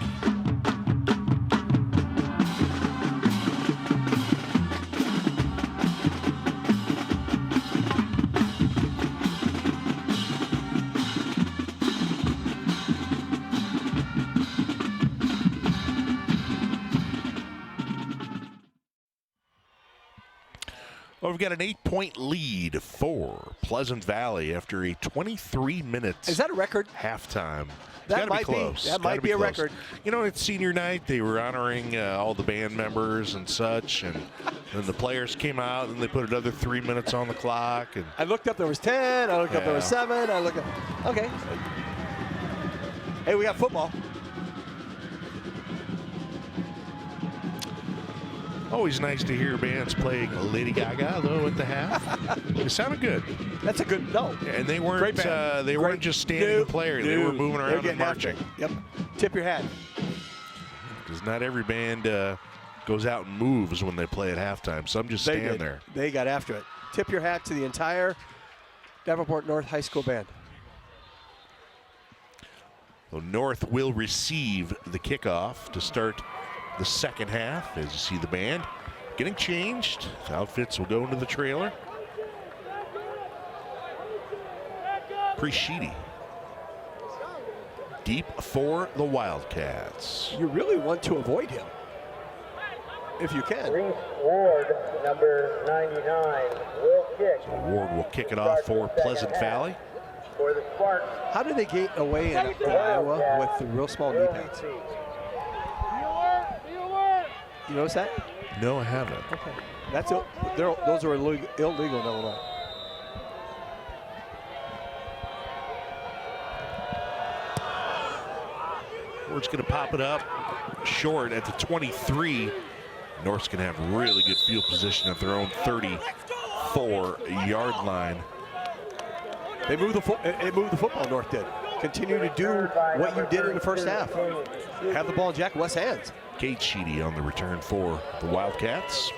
Well, we've got an 8-point lead for Pleasant Valley after a 23 minutes. Is that a record? Halftime. That might be close. That might be a record. You know, it's senior night. They were honoring all the band members and such, and then the players came out and they put another 3 minutes on the clock. And I looked up, there was 10. I looked up, there was 7. I looked up. Okay. Hey, we got football. Always nice to hear bands playing Lady Gaga, though, at the half. It sounded good. That's a good, no. And they weren't weren't just standing and playing. They were moving around and marching. Yep. Tip your hat. Because not every band goes out and moves when they play at halftime. Some just stand there. They got after it. Tip your hat to the entire Davenport North High School band. So North will receive the kickoff to start the second half. As you see the band getting changed. Outfits will go into the trailer. Presheedy deep for the Wildcats. You really want to avoid him if you can. Reese Ward, number 99, will kick. So Ward will kick it off for Pleasant Valley. For the Sparks. How did they get away in Iowa with the real small knee pads? You notice that? No, I haven't. Okay. Those are illegal in Illinois. Ward's going to pop it up short at the 23. North's going to have really good field position at their own 34-yard line. They moved the football, North did. Continue to do what you did in the first half. Have the ball in Jack West's hands. Kate Sheedy on the return for the Wildcats.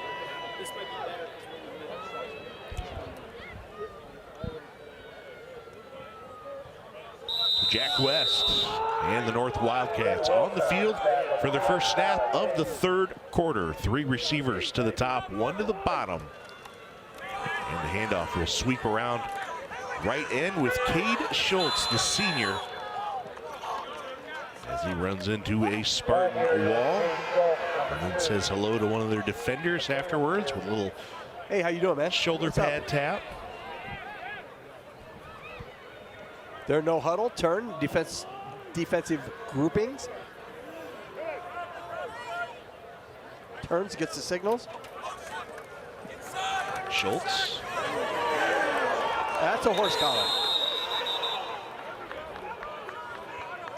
Jack West and the North Wildcats on the field for their first snap of the third quarter. 3 receivers to the top, 1 to the bottom. And the handoff will sweep around right end with Cade Schultz, the senior, as he runs into a Spartan wall and then says hello to one of their defenders afterwards with a little hey, how you doing, man? Shoulder pad tap. There are no huddle, turn, defensive groupings. Turns, gets the signals. Schultz. That's a horse collar.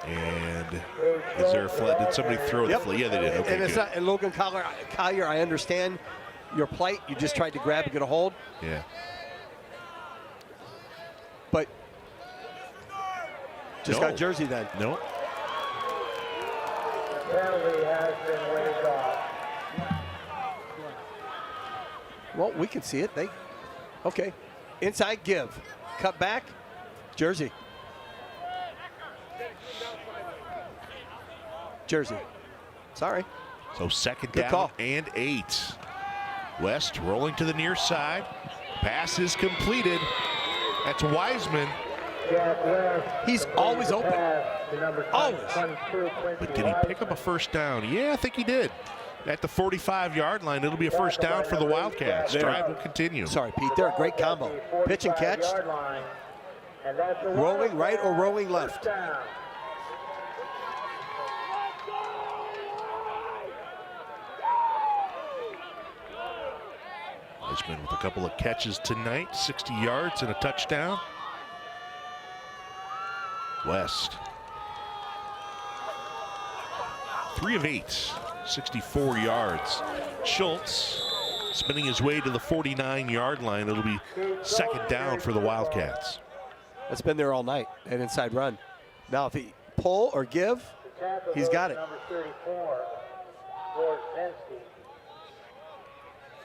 And is there a flag? Did somebody throw the flag? Yeah, they did. Okay, and it's not. And Logan Collier, I understand your plight. You just tried to grab and get a hold. Yeah. But just got jersey then. No. Penalty has been waived off. Well, we can see it. Okay. Inside give. Cut back. Jersey. Jersey. Sorry. So second Good down call. and 8. West rolling to the near side. Pass is completed. That's Wiseman. He's always open. Always. But did he pick up a first down? Yeah, I think he did. At the 45-yard line, it'll be a first down for the Wildcats. Drive will continue. Sorry, Pete. They're a great combo. Pitch and catch. And that's the Rolling right or rolling left? down. Wiseman with a couple of catches tonight, 60 yards and a touchdown. West. 3 of 8, 64 yards. Schultz spinning his way to the 49-yard line. It'll be second down for the Wildcats. That's been there all night, an inside run. Now if he pull or give, he's got it. Number 34, George Vensky.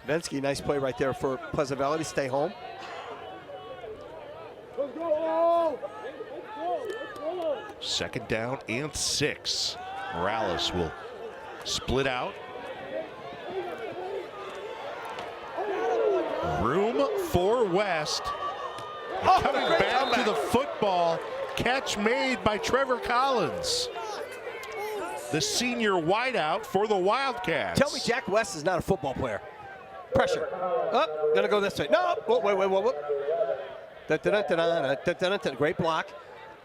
Vensky, nice play right there for Pleasant Valley to stay home. Second down and 6. Morales will split out. Room for West. And coming great back comeback. to the football. Catch made by Trevor Collins, the senior wideout for the Wildcats. Tell me Jack West is not a football player. Pressure. Oh, gonna go this way. No, whoa, wait. Da-da-da-da-da-da-da-da-da. Great block.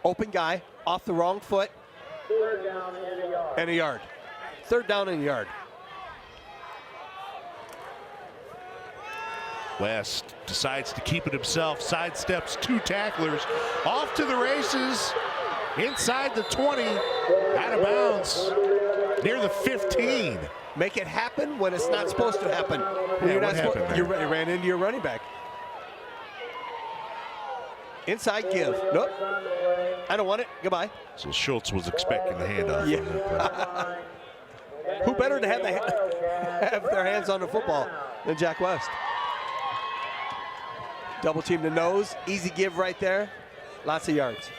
Open guy, off the wrong foot. Third down and a yard. And a yard. Third down and a yard. West decides to keep it himself, sidesteps 2 tacklers, off to the races, inside the 20, out of bounds, near the 15. Make it happen when it's not supposed to happen. Yeah, You're what not happened there? you ran into your running back. Inside give. Nope. I don't want it. Goodbye. So Schultz was expecting the handoff. Yeah. on that play. Who better to have their hands on the football than Jack West? Double team the nose. Easy give right there. Lots of yards.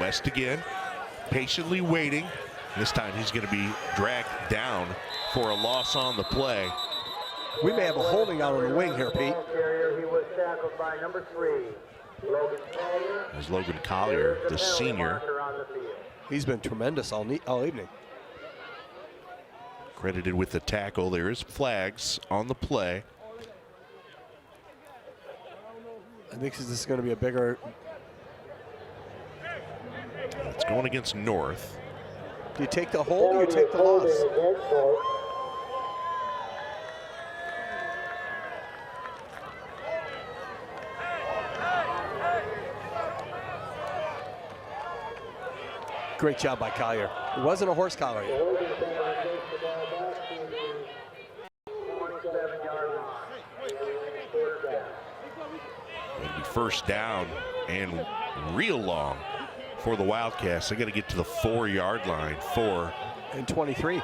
West again, patiently waiting. This time he's going to be dragged down for a loss on the play. We may have a holding out on the wing here, Pete. He was tackled by number 3, Logan Collier. As Logan Collier, the senior, On the field. He's been tremendous all evening. credited with the tackle. There is flags on the play. I think this is going to be a bigger. It's going against North. Do you take the hold or you take the loss? Great job by Collier. It wasn't a horse collar yet. It'll be first down and real long for the Wildcats. They got to get to the 4-yard line. 4. And 23.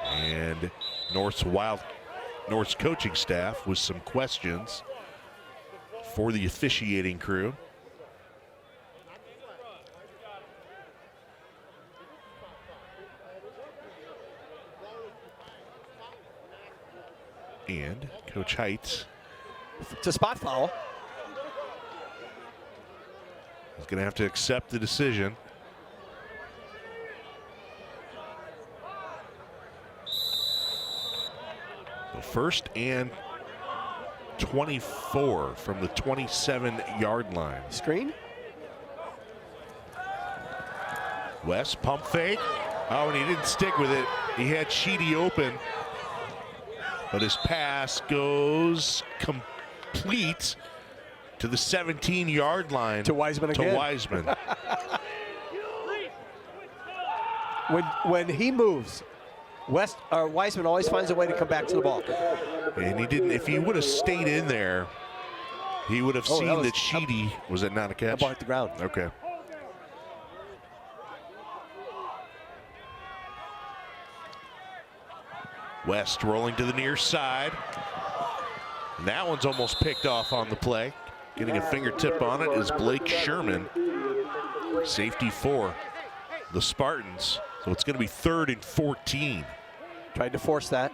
And North's coaching staff with some questions for the officiating crew. And Coach Heights It's a spot foul. is going to have to accept the decision. The first and 24 from the 27-yard line. Screen. West pump fake. Oh, and he didn't stick with it. He had Sheedy open. But his pass goes complete to the 17-yard line. To Wiseman again. To Wiseman. When he moves, Wiseman always finds a way to come back to the ball. And he didn't. If he would have stayed in there, he would have seen that Sheedy was it not a catch? Ball hit the ground. Okay. West rolling to the near side. And that one's almost picked off on the play. Getting a fingertip on it is Blake Sherman. Safety for the Spartans. So it's going to be 3rd and 14. Tried to force that.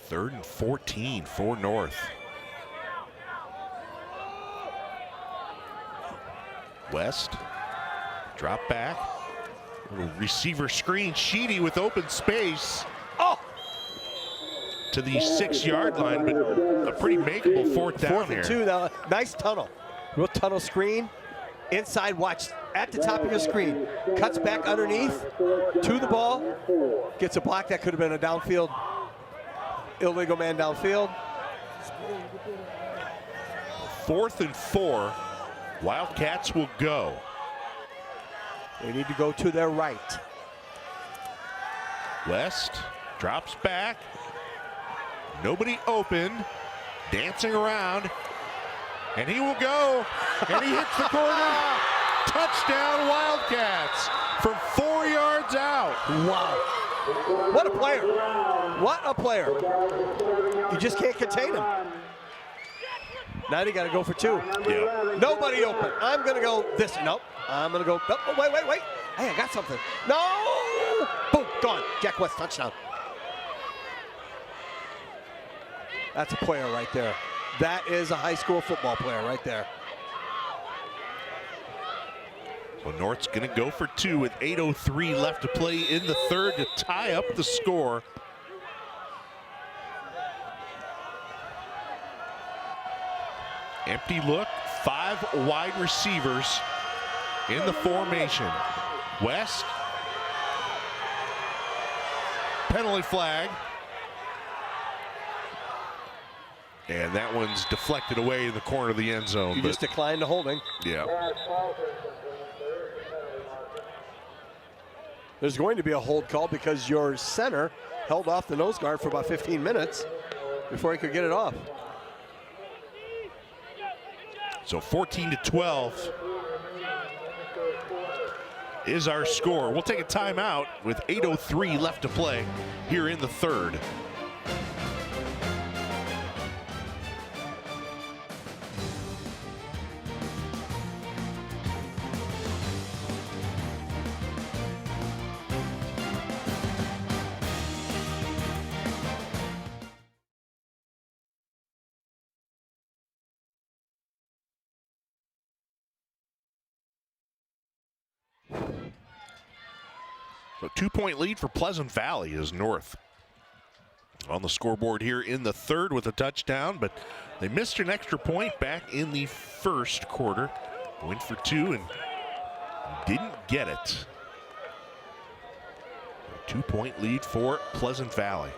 Third and 14 for North. West, drop back. Little receiver screen. Sheedy with open space. Oh! To the 6-yard line, but a pretty makeable fourth down Fourth here. and 2 now. Nice tunnel. Real tunnel screen. Inside, watch at the top of your screen. Cuts back underneath to the ball. Gets a block. That could have been a downfield. Illegal man downfield. 4th and 4. Wildcats will go. They need to go to their right. West drops back. Nobody open. Dancing around. And he will go. And he hits the corner. Touchdown Wildcats from 4 yards out. Wow. What a player. What a player. You just can't contain him. Now you got to go for 2. Yeah. Nobody open. I'm going to go this. Nope. I'm going to go. Oh, wait. Hey, I got something. No. Boom. Gone. Jack West touchdown. That's a player right there. That is a high school football player right there. So North's going to go for 2 with 8:03 left to play in the third to tie up the score. Empty look, 5 wide receivers in the formation. West, penalty flag. And that one's deflected away in the corner of the end zone. You just declined the holding. Yeah. There's going to be a hold call because your center held off the nose guard for about 15 minutes before he could get it off. So 14-12 is our score. We'll take a timeout with 8:03 left to play here in the third. So 2-point lead for Pleasant Valley is North on the scoreboard here in the third with a touchdown, but they missed an extra point back in the first quarter. Went for 2 and didn't get it. 2-point lead for Pleasant Valley.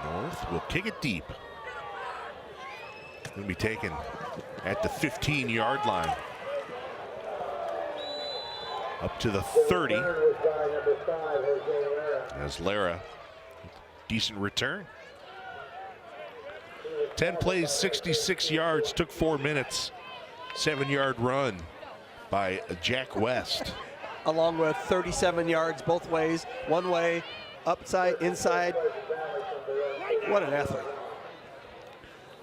North will kick it deep. Going to be taken at the 15-yard line. Up to the 30. As Lara, decent return. 10 plays, 66 yards, took 4 minutes. 7-yard run by Jack West. Along with 37 yards both ways, one way, upside, inside. What an athlete.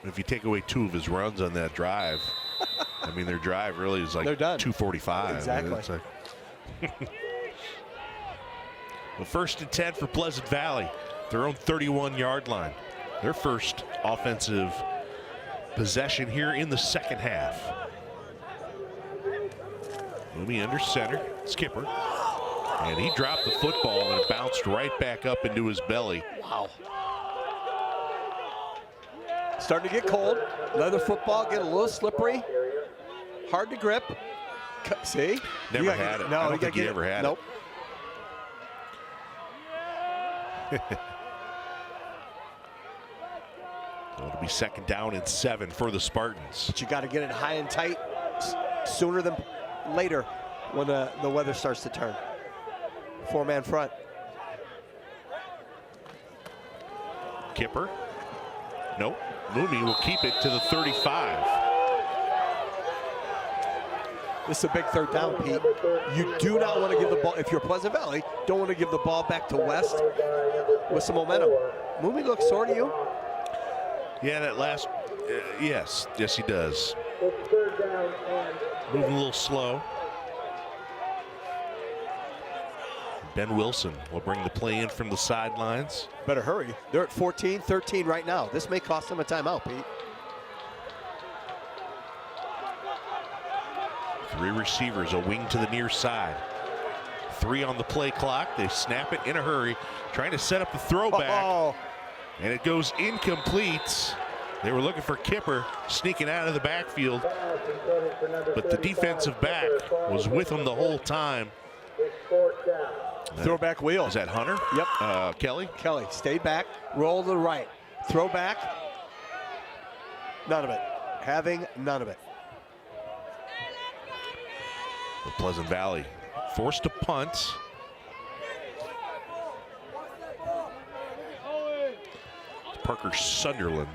If you take away 2 of his runs on that drive, I mean, their drive really is like 2:45. Exactly. It's like well, 1st and 10 for Pleasant Valley, their own 31-yard line. Their first offensive possession here in the second half. Moving under center, Skipper. And he dropped the football and it bounced right back up into his belly. Wow. Starting to get cold. Leather football, get a little slippery. Hard to grip. See? Never had it. No, I don't think he ever had it. It'll be 2nd down and 7 for the Spartans. But you got to get it high and tight sooner than later when the weather starts to turn. 4-man front. Kipper. Nope. Mooney will keep it to the 35. This is a big 3rd down, Pete. You do not want to give the ball, if you're Pleasant Valley, don't want to give the ball back to West with some momentum. Mooney looks sore to you? Yeah, that last, yes, he does. Moving a little slow. Ben Wilson will bring the play in from the sidelines. Better hurry. They're at 14-13 right now. This may cost them a timeout, Pete. 3 receivers, a wing to the near side. 3 on the play clock. They snap it in a hurry, trying to set up the throwback. And it goes incomplete. They were looking for Kipper sneaking out of the backfield, but the defensive back was with him the whole time. Throwback wheel. Is that Hunter? Yep. Kelly? Kelly stayed back, roll to the right. Throw back. None of it. Having none of it. The Pleasant Valley forced to punt. Parker Sutherland.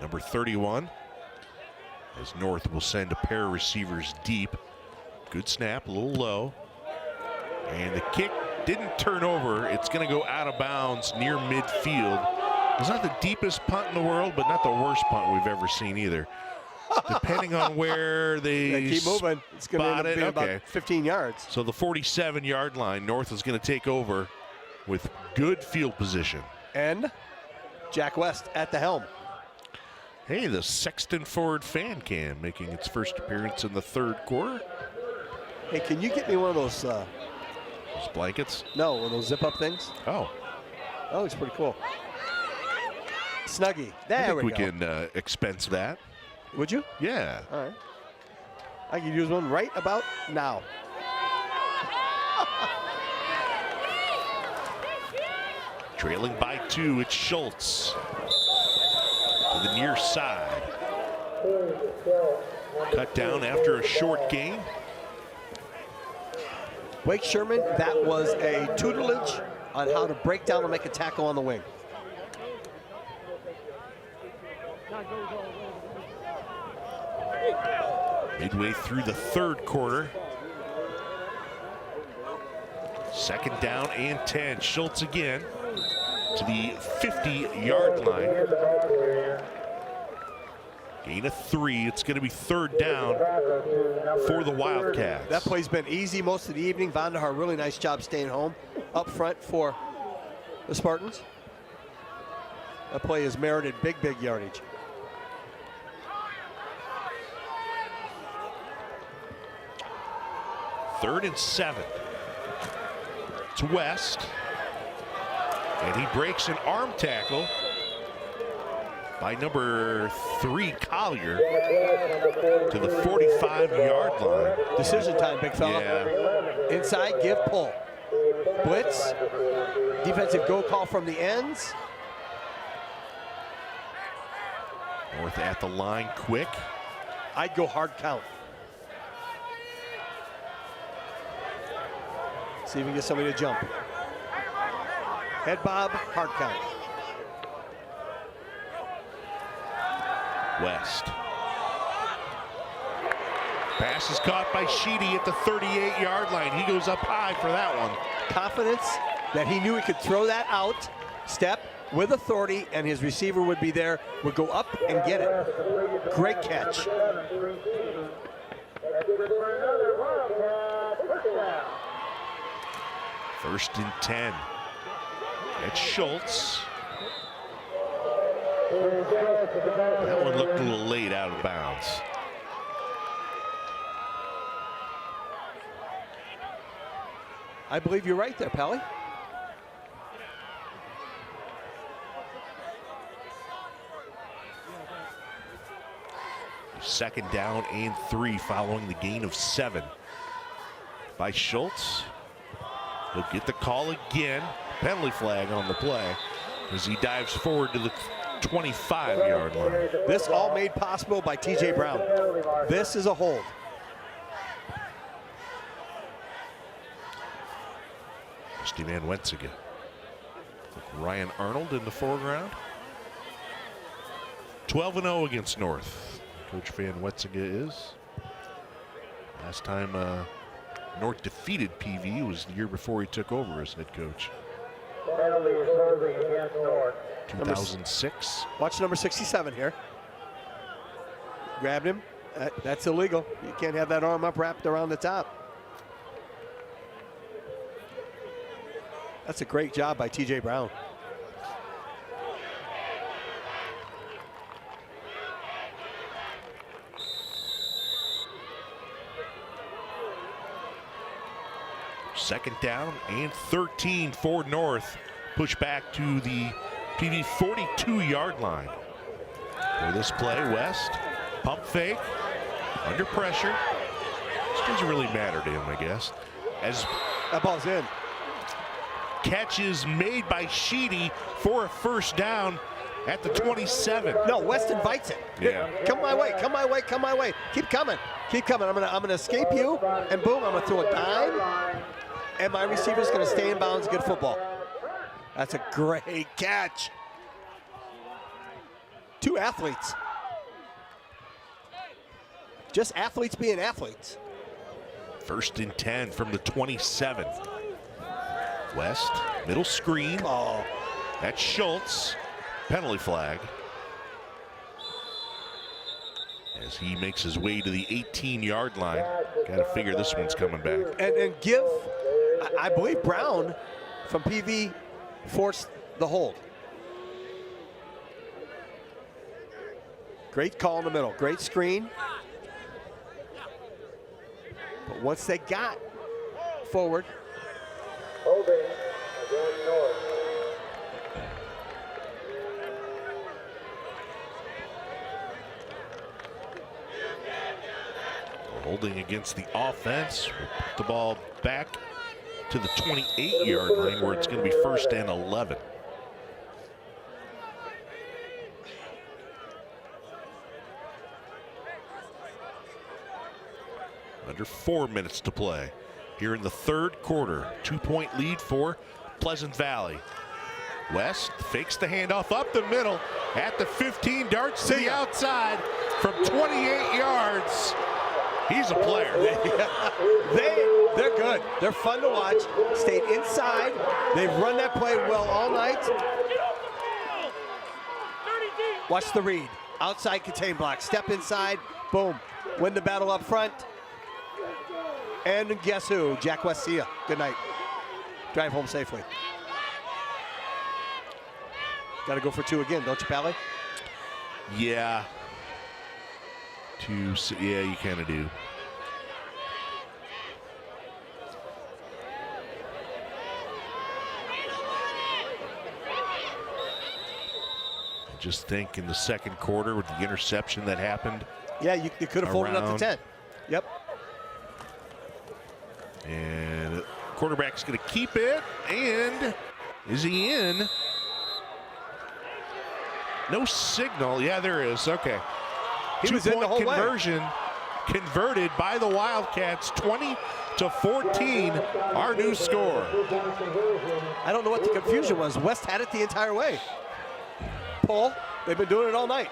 Number 31. As North will send a pair of receivers deep. Good snap, a little low. And the kick didn't turn over. It's going to go out of bounds near midfield. It's not the deepest punt in the world, but not the worst punt we've ever seen either. Depending on where they keep moving. It's going to end up being about 15 yards. So the 47-yard line, North is going to take over with good field position. And Jack West at the helm. Hey, the Sexton Ford fan cam making its first appearance in the 3rd quarter. Hey, can you get me one of those? Those blankets? No, one of those zip-up things. Oh. That looks pretty cool. Snuggie. There we go. I think we can expense that. Would you? Yeah. All right. I can use one right about now. Trailing by 2, it's Schultz. To the near side. Cut down after a short gain. Blake Sherman, that was a tutelage on how to break down and make a tackle on the wing. Midway through the 3rd quarter. 2nd down and 10. Schultz again to the 50-yard line. Gain of 3. It's going to be 3rd down for the Wildcats. That play's been easy most of the evening. Vandahar, really nice job staying home up front for the Spartans. That play has merited big yardage. Third and 7. It's West. And he breaks an arm tackle by number 3, Collier, to the 45-yard line. Decision time, big fella. Yeah. Inside, give, pull. Blitz. Defensive go call from the ends. North at the line quick. I'd go hard count. See if we can get somebody to jump. Head bob, hard count. West. Pass is caught by Sheedy at the 38-yard line. He goes up high for that one. Confidence that he knew he could throw that out, step with authority, and his receiver would be there, would go up and get it. Great catch. First and 10. It's Schultz. That one looked a little late out of bounds. I believe you're right there, Pally. Second down and 3 following the gain of 7 by Schultz. He'll get the call again. Penalty flag on the play as he dives forward to the 25-yard line. This all made possible by TJ Brown. This is a hold. Rusty Van Wetziga. Ryan Arnold in the foreground. 12-0 against North. Coach Van Wetziga is. Last time North defeated PV was the year before he took over as head coach. Penalty is holding against North. 2006. Watch number 67 here. Grabbed him, That's illegal. You can't have that arm up wrapped around the top. That's a great job by T.J. Brown. Second down and 13 for North. Push back to the PV 42-yard line. For this play, West, pump fake, under pressure. This doesn't really matter to him, I guess. As that ball's in. Catch is made by Sheedy for a first down at the 27. No, West invites it. Yeah. Come my way, come my way, come my way. Keep coming, keep coming. I'm gonna escape you, and boom, I'm gonna throw a dime, and my receiver's gonna stay in bounds. Good football. That's a great catch. Two athletes. Just athletes being athletes. First and 10 from the 27. West, middle screen. Oh. That's Schultz. Penalty flag. As he makes his way to the 18-yard line. Got to figure this one's coming back. And give, I believe Brown from PV forced the hold. Great call in the middle, great screen. But once they got forward. Holding against North. Holding against the offense. We'll put the ball back to the 28-yard line where it's going to be first and 11. Under 4 minutes to play here in the third quarter. 2-point lead for Pleasant Valley. West fakes the handoff up the middle at the 15, darts to the outside from 28 yards. He's a player. They're good. They're fun to watch. Stayed inside. They've run that play well all night. Watch the read. Outside contain block. Step inside. Boom. Win the battle up front. And guess who? Jack West, see ya. Good night. Drive home safely. Got to go for two again, don't you, Pally? Yeah. Yeah, you kind of do. Just think in the second quarter with the interception that happened. Yeah, you could have folded up to 10. Yep. And the quarterback's going to keep it. And is he in? No signal. Yeah, there is. Okay. He was in the whole conversion converted by the Wildcats, 20-14, our new score. I don't know what the confusion was. West had it the entire way. Paul, they've been doing it all night.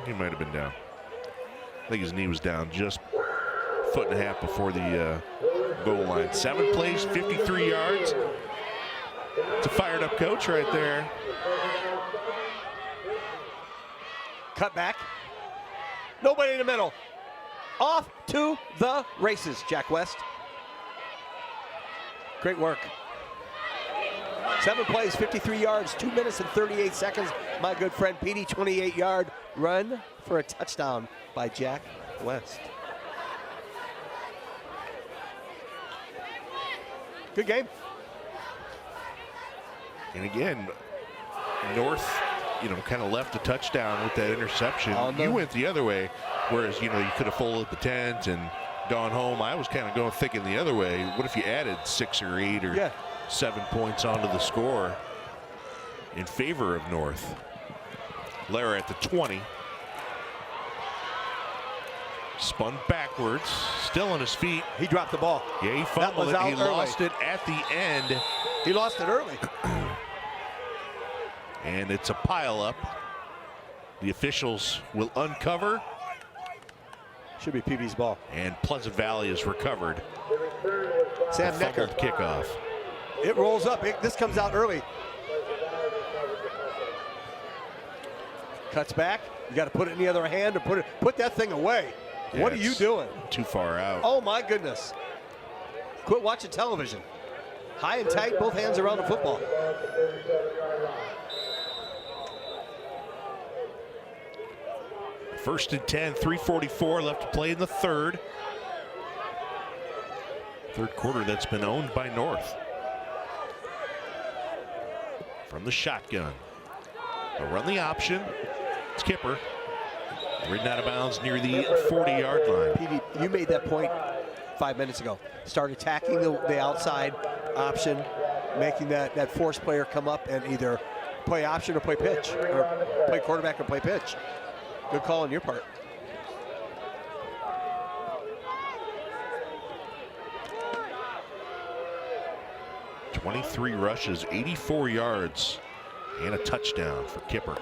He might have been down. I think his knee was down just a foot and a half before the goal line. 7 plays, 53 yards. It's a fired up coach right there. Cut back. Nobody in the middle. Off to the races, Jack West. Great work. 7 plays, 53 yards, 2 minutes and 38 seconds. My good friend Petey, 28-yard run for a touchdown by Jack West. Good game. And again, North, kind of left a touchdown with that interception. You went the other way, whereas, you could have folded the tent and gone home. I was kind of thinking the other way. What if you added 6 or 8 or 7 points onto the score in favor of North? Lara at the 20. Spun backwards, still on his feet. He dropped the ball. Yeah, he fumbled it. He lost it at the end. He lost it early. And it's a pileup. The officials will uncover. Should be PB's ball. And Pleasant Valley is recovered. Sam Necker. Kickoff. It rolls up. This comes out early. Cuts back. You got to put it in the other hand or put that thing away. Yeah, what are you doing? Too far out. Oh my goodness. Quit watching television. High and tight, both hands around the football. First and 10, 3:44 left to play in the third. Third quarter that's been owned by North. From the shotgun. They'll run the option. It's Kipper. Ridden out of bounds near the 40-yard line. PD, you made that point 5 minutes ago. Start attacking the outside option, making that force player come up and either play option or play pitch, or play quarterback or play pitch. Good call on your part. "23 rushes, 84 yards, and a touchdown for Kipper."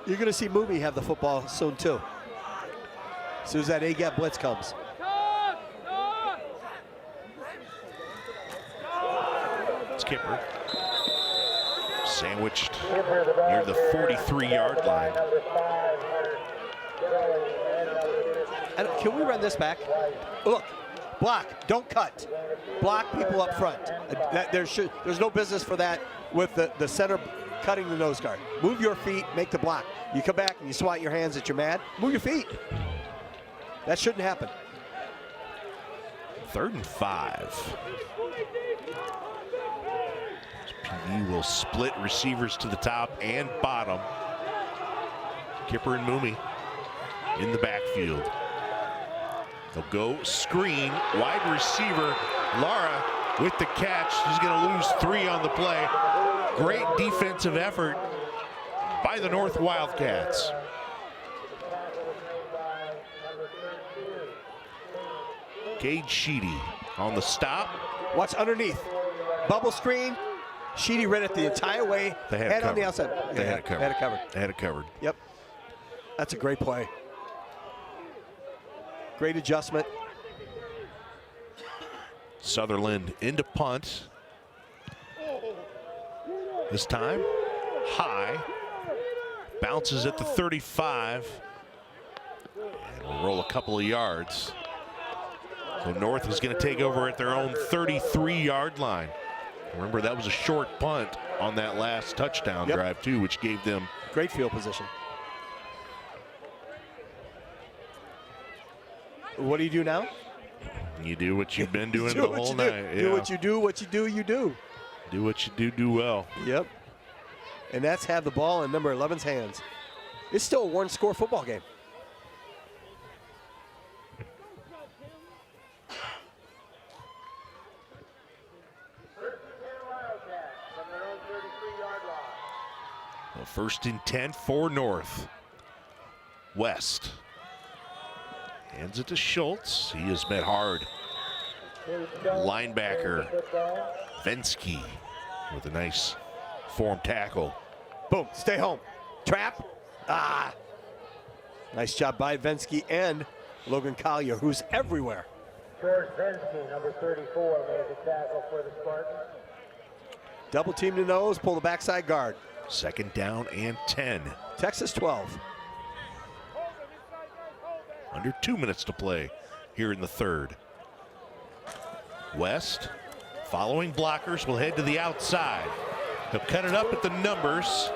You're going to see Mooney have the football soon too. As soon as that A-gap blitz comes. It's Kipper. Sandwiched near the 43-yard line. Can we run this back? Look, block, don't cut. Block people up front. There's no business for that with the center cutting the nose guard. Move your feet, make the block. You come back and you swat your hands that you're mad. Move your feet. That shouldn't happen. 3rd and 5. PD will split receivers to the top and bottom. Kipper and Mooney in the backfield. They'll go screen, wide receiver. Lara with the catch. He's going to lose 3 on the play. Great defensive effort by the North Wildcats. Gage Sheedy on the stop. Watch underneath. Bubble screen. Sheedy read it the entire way. They had head it on the covered. outside. They had it covered. Had it covered. They had it covered. Yep. That's a great play. Great adjustment. Sutherland into punt. This time, high. Bounces at the 35. And will roll a couple of yards. So North is going to take over at their own 33-yard line. Remember, that was a short punt on that last touchdown drive, too, which gave them great field position. What do you do now? You do what you've been doing the whole night. Do what you do, you do. Do what you do well. Yep. And that's have the ball in number 11's hands. It's still a one-score football game. Well, 1st and 10 for North. West hands it to Schultz. He is met hard. Linebacker Vensky with a nice form tackle. Boom, stay home. Trap. Ah. Nice job by Vensky and Logan Collier, who's everywhere. George Vensky, number 34, made the tackle for the Spartans. Double team the nose, pull the backside guard. 2nd down and 10. Texas 12. Under 2 minutes to play here in the third. West, following blockers, will head to the outside. He'll cut it up at the numbers,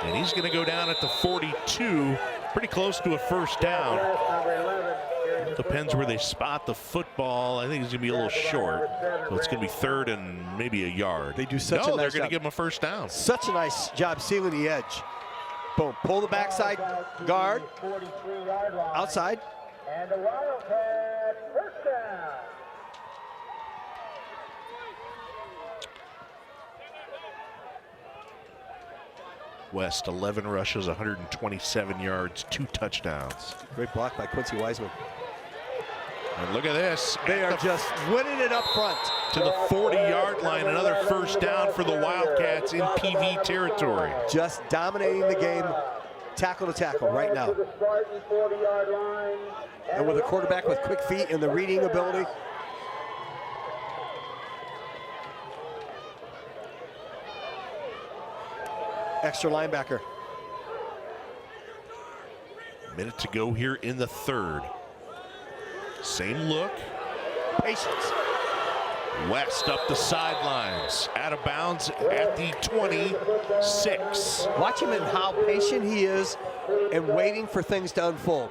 and he's going to go down at the 42, pretty close to a 1st down. Depends where they spot the football. I think he's going to be a little short, so it's going to be 3rd and maybe a yard. They do such a nice they're going job. to give him a 1st down. Such a nice job sealing the edge. Boom, pull the backside guard. Outside. And the Wildcats, 1st down. West, 11 rushes, 127 yards, 2 touchdowns. Great block by Quincy Wiseman. And look at this. They are just winning it up front. To the 40-yard line, another 1st down for the Wildcats in PV territory. Just dominating the game, tackle to tackle right now. And with a quarterback with quick feet and the reading ability. Extra linebacker. Minute to go here in the third. Same look. Patience. West up the sidelines, out of bounds at the 26. Watch him and how patient he is and waiting for things to unfold.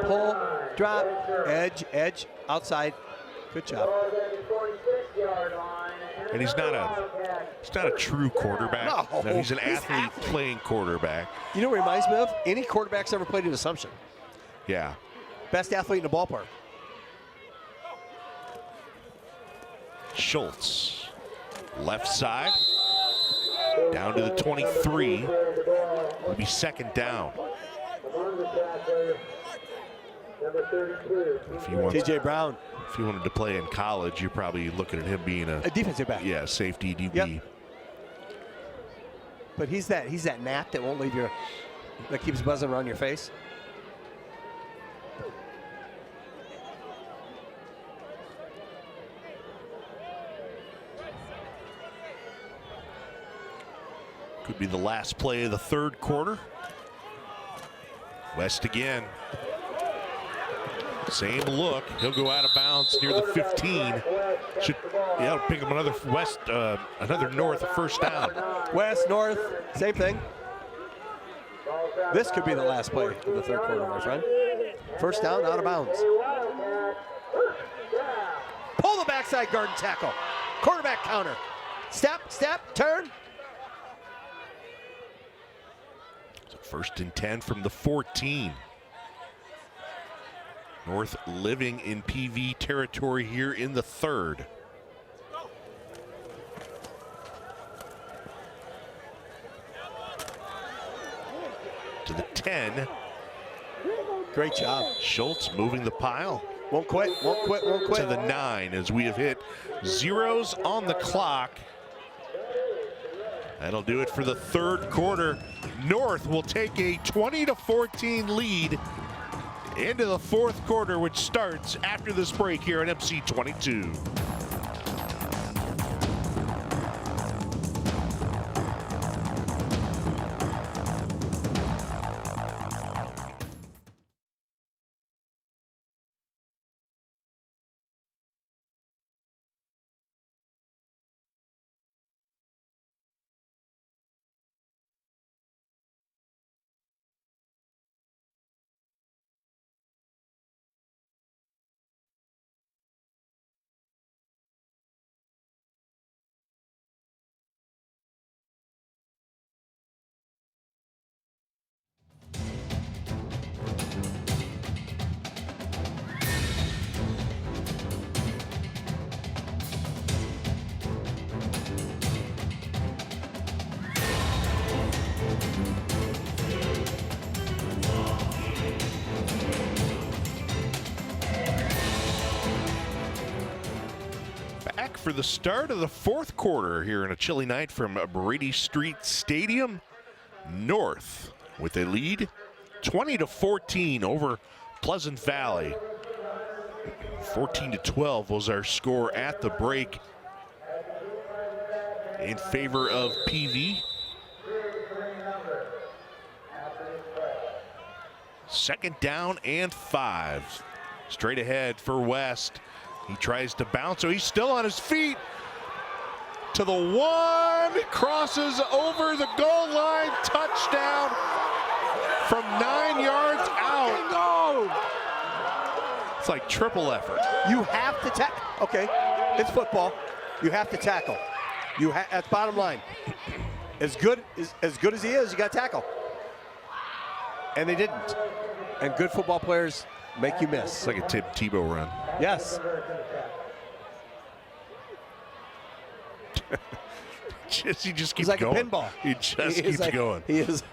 Pull, drop, edge, edge, outside. Good job. And he's not a true quarterback. No, He's an athlete playing quarterback. You know what it reminds me of? Any quarterback's ever played an Assumption. Yeah. Best athlete in the ballpark. Schultz, left side, down to the 23. Will be second down. If you want, TJ Brown. If you wanted to play in college, you're probably looking at him being A defensive back. yeah, safety DB. Yep. But he's that gnat that won't leave that keeps buzzing around your face. Could be the last play of the third quarter. West again. Same look. He'll go out of bounds near the 15. He'll pick him another West, another North first down. West, North, same thing. This could be the last play of the third quarter, my friend. First down, out of bounds. Pull the backside guard and tackle. Quarterback counter. Step, turn. First and 10 from the 14. North living in PV territory here in the third. To the 10. Great job. Schultz moving the pile. Won't quit. To the 9 as we have hit zeros on the clock. That'll do it for the third quarter. North will take a 20-14 lead into the fourth quarter, which starts after this break here at MC22. For the start of the fourth quarter here in a chilly night from Brady Street Stadium. North with a lead 20-14 over Pleasant Valley. 14-12 was our score at the break in favor of PV. Second down and 5. Straight ahead for West. He tries to bounce, so he's still on his feet. To the 1, crosses over the goal line, touchdown from 9 yards out. It's like triple effort. You have to tackle. Okay, it's football. You have to tackle. That's bottom line. As good as he is, you got to tackle. And they didn't. And good football players make you miss. It's like a Tim Tebow run. Yes. He just keeps He's like going. a pinball. He just keeps going. He is.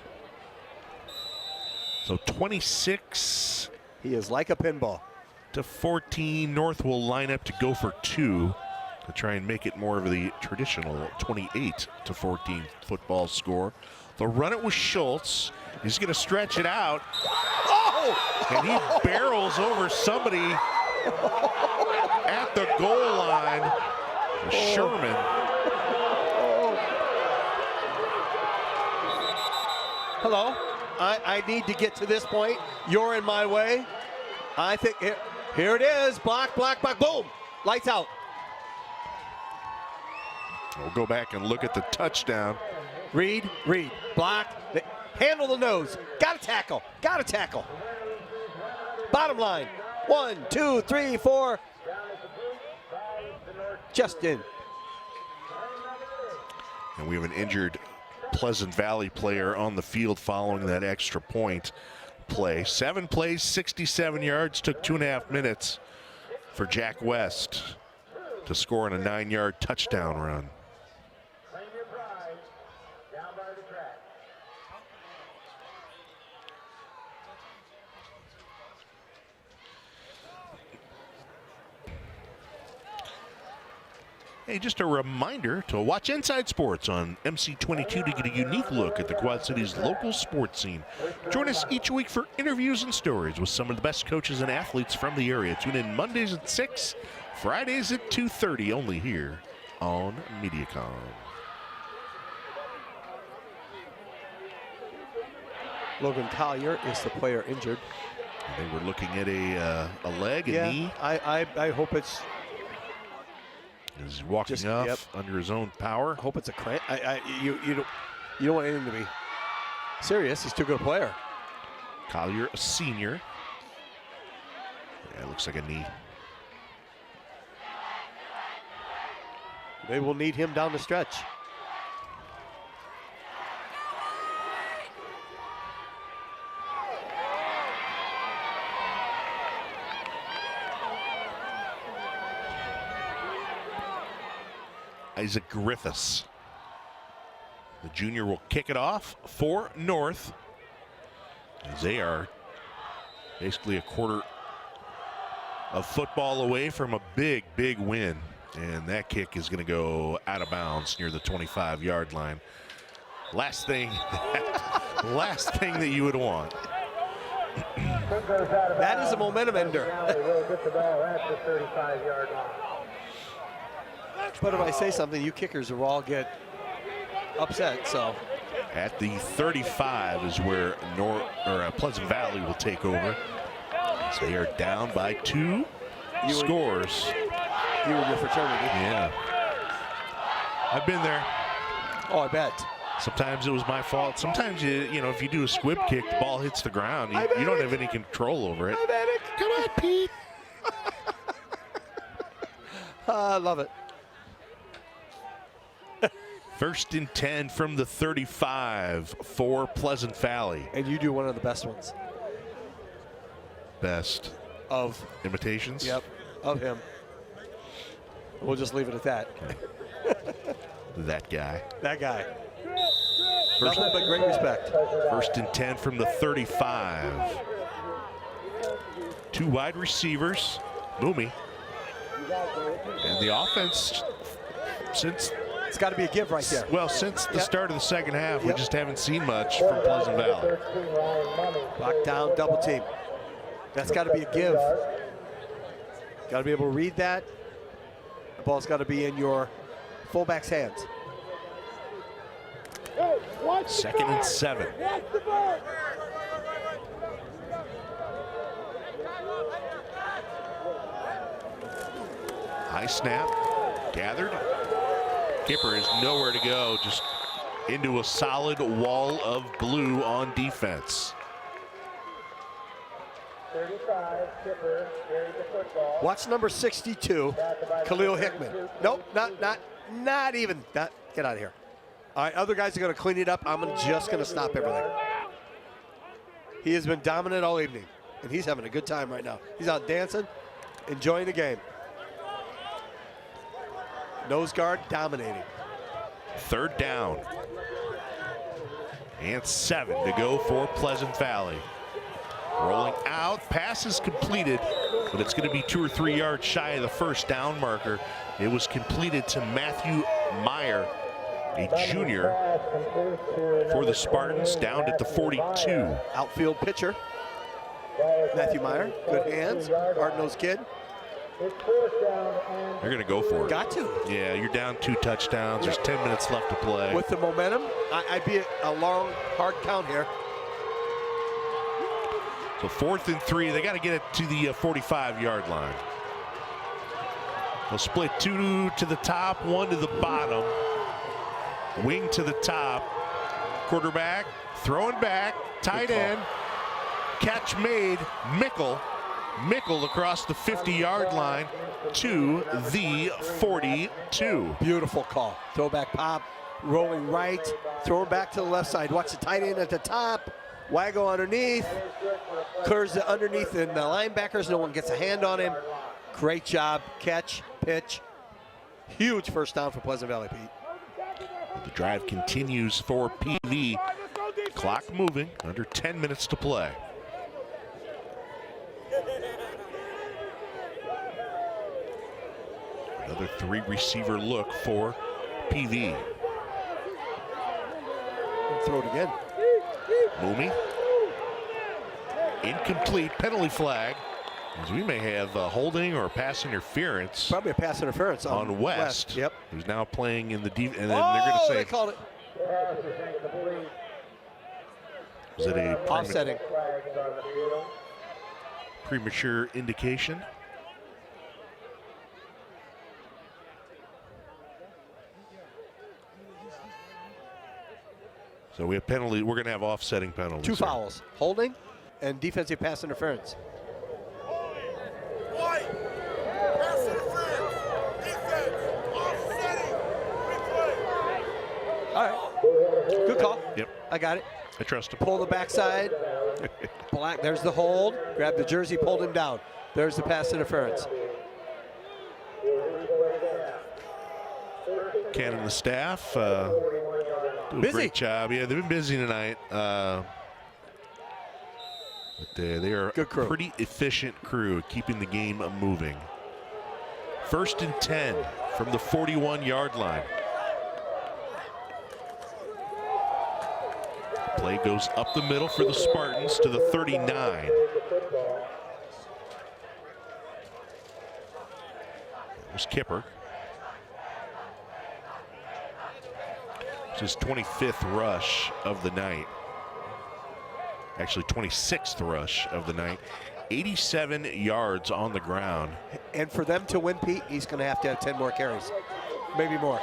So 26. He is like a pinball. To 14. North will line up to go for 2 to try and make it more of the traditional 28-14 football score. They'll run it with Schultz. He's going to stretch it out. Oh! And he barrels over somebody at the goal line. Sherman. Hello. I need to get to this point. You're in my way. I think here it is. Block, block, block. Boom. Lights out. We'll go back and look at the touchdown. Read, block, handle the nose. Got to tackle. Bottom line. 1, 2, 3, 4. Just in. And we have an injured Pleasant Valley player on the field following that extra point play. 7 plays, 67 yards, took 2.5 minutes for Jack West to score on a 9-yard touchdown run. Hey, just a reminder to watch Inside Sports on MC22 to get a unique look at the Quad Cities' local sports scene. Join us each week for interviews and stories with some of the best coaches and athletes from the area. Tune in Mondays at 6, Fridays at 2:30, only here on Mediacom. Logan Collier is the player injured. They were looking at a leg, a knee. I hope it's... He's walking off under his own power. I hope it's a cramp. You don't want anything to be serious. He's too good a player. Collier, a senior. Yeah, it looks like a knee. They will need him down the stretch. Isaac Griffiths. The junior will kick it off for North, as they are basically a quarter of football away from a big, big win. And that kick is going to go out of bounds near the 25-yard line. Last thing that you would want. That is a momentum ender. But if I say something, you kickers will all get upset. So at the 35 is where Pleasant Valley will take over. So they are down by 2 scores. You and your fraternity. Yeah. I've been there. Oh, I bet. Sometimes it was my fault. Sometimes, you know, if you do a squib kick, the ball hits the ground. You don't have any control over it. I bet it. Come on, Pete. I love it. 1st and 10 from the 35 for Pleasant Valley. And you do one of the best ones. Best of imitations? Yep, of him. We'll just leave it at that. That guy. That guy. Nothing but great respect. 1st and 10 from the 35. 2 wide receivers. Moomy. And the offense, since... It's got to be a give right there. Well, since the start of the second half, we just haven't seen much from Pleasant Valley. Lock down, double team. That's got to be a give. Got to be able to read that. The ball's got to be in your fullback's hands. 2nd and 7. High snap, gathered. Kipper is nowhere to go, just into a solid wall of blue on defense. 35, Kipper carried the football. Watch number 62, Khalil Hickman. Nope, not even. Get out of here. All right, other guys are going to clean it up. I'm just going to stop everything. He has been dominant all evening, and he's having a good time right now. He's out dancing, enjoying the game. Nose guard dominating. 3rd down. And 7 to go for Pleasant Valley. Rolling out, pass is completed, but it's going to be 2 or 3 yards shy of the 1st down marker. It was completed to Matthew Meyer, a junior for the Spartans, down at the 42. Outfield pitcher, Matthew Meyer, good hands, hard-nosed kid. They're going to go for it. Got to. Yeah, you're down 2 touchdowns. There's 10 minutes left to play. With the momentum, I'd be a long, hard count here. So 4th and 3. They got to get it to the 45-yard line. They'll split 2 to the top, 1 to the bottom. Wing to the top. Quarterback throwing back. Tight end. Catch made. Mickle across the 50-yard line to the 42. Beautiful call. Throwback pop. Rolling right. Throw back to the left side. Watch the tight end at the top. Waggle underneath. Clears the underneath and the linebackers. No one gets a hand on him. Great job. Catch, pitch. Huge first down for Pleasant Valley, Pete. The drive continues for PV. Clock moving. Under 10 minutes to play. Another 3-receiver look for PV. Throw it again. Mooney. Incomplete. Penalty flag. As we may have holding or pass interference. Probably a pass interference on West. Yep. Who's now playing in the deep. And then they're going to say. They called it. Was it a offsetting? Premature indication? So we have penalty. We're going to have offsetting penalties. 2 fouls: holding and defensive pass interference. White, pass interference, defense, offsetting, replay. All right, good call. Yep, I got it. I trust him. Pull the backside. Black. There's the hold. Grab the jersey. Pulled him down. There's the pass interference. Ken and the staff do a Busy. great job. Yeah, they've been busy tonight. But they are Good crew. a pretty efficient crew at keeping the game moving. 1st and 10 from the 41-yard line. Play goes up the middle for the Spartans to the 39. There's Kipper. It's his 25th rush of the night. Actually, 26th rush of the night. 87 yards on the ground. And for them to win, Pete, he's going to have 10 more carries, maybe more.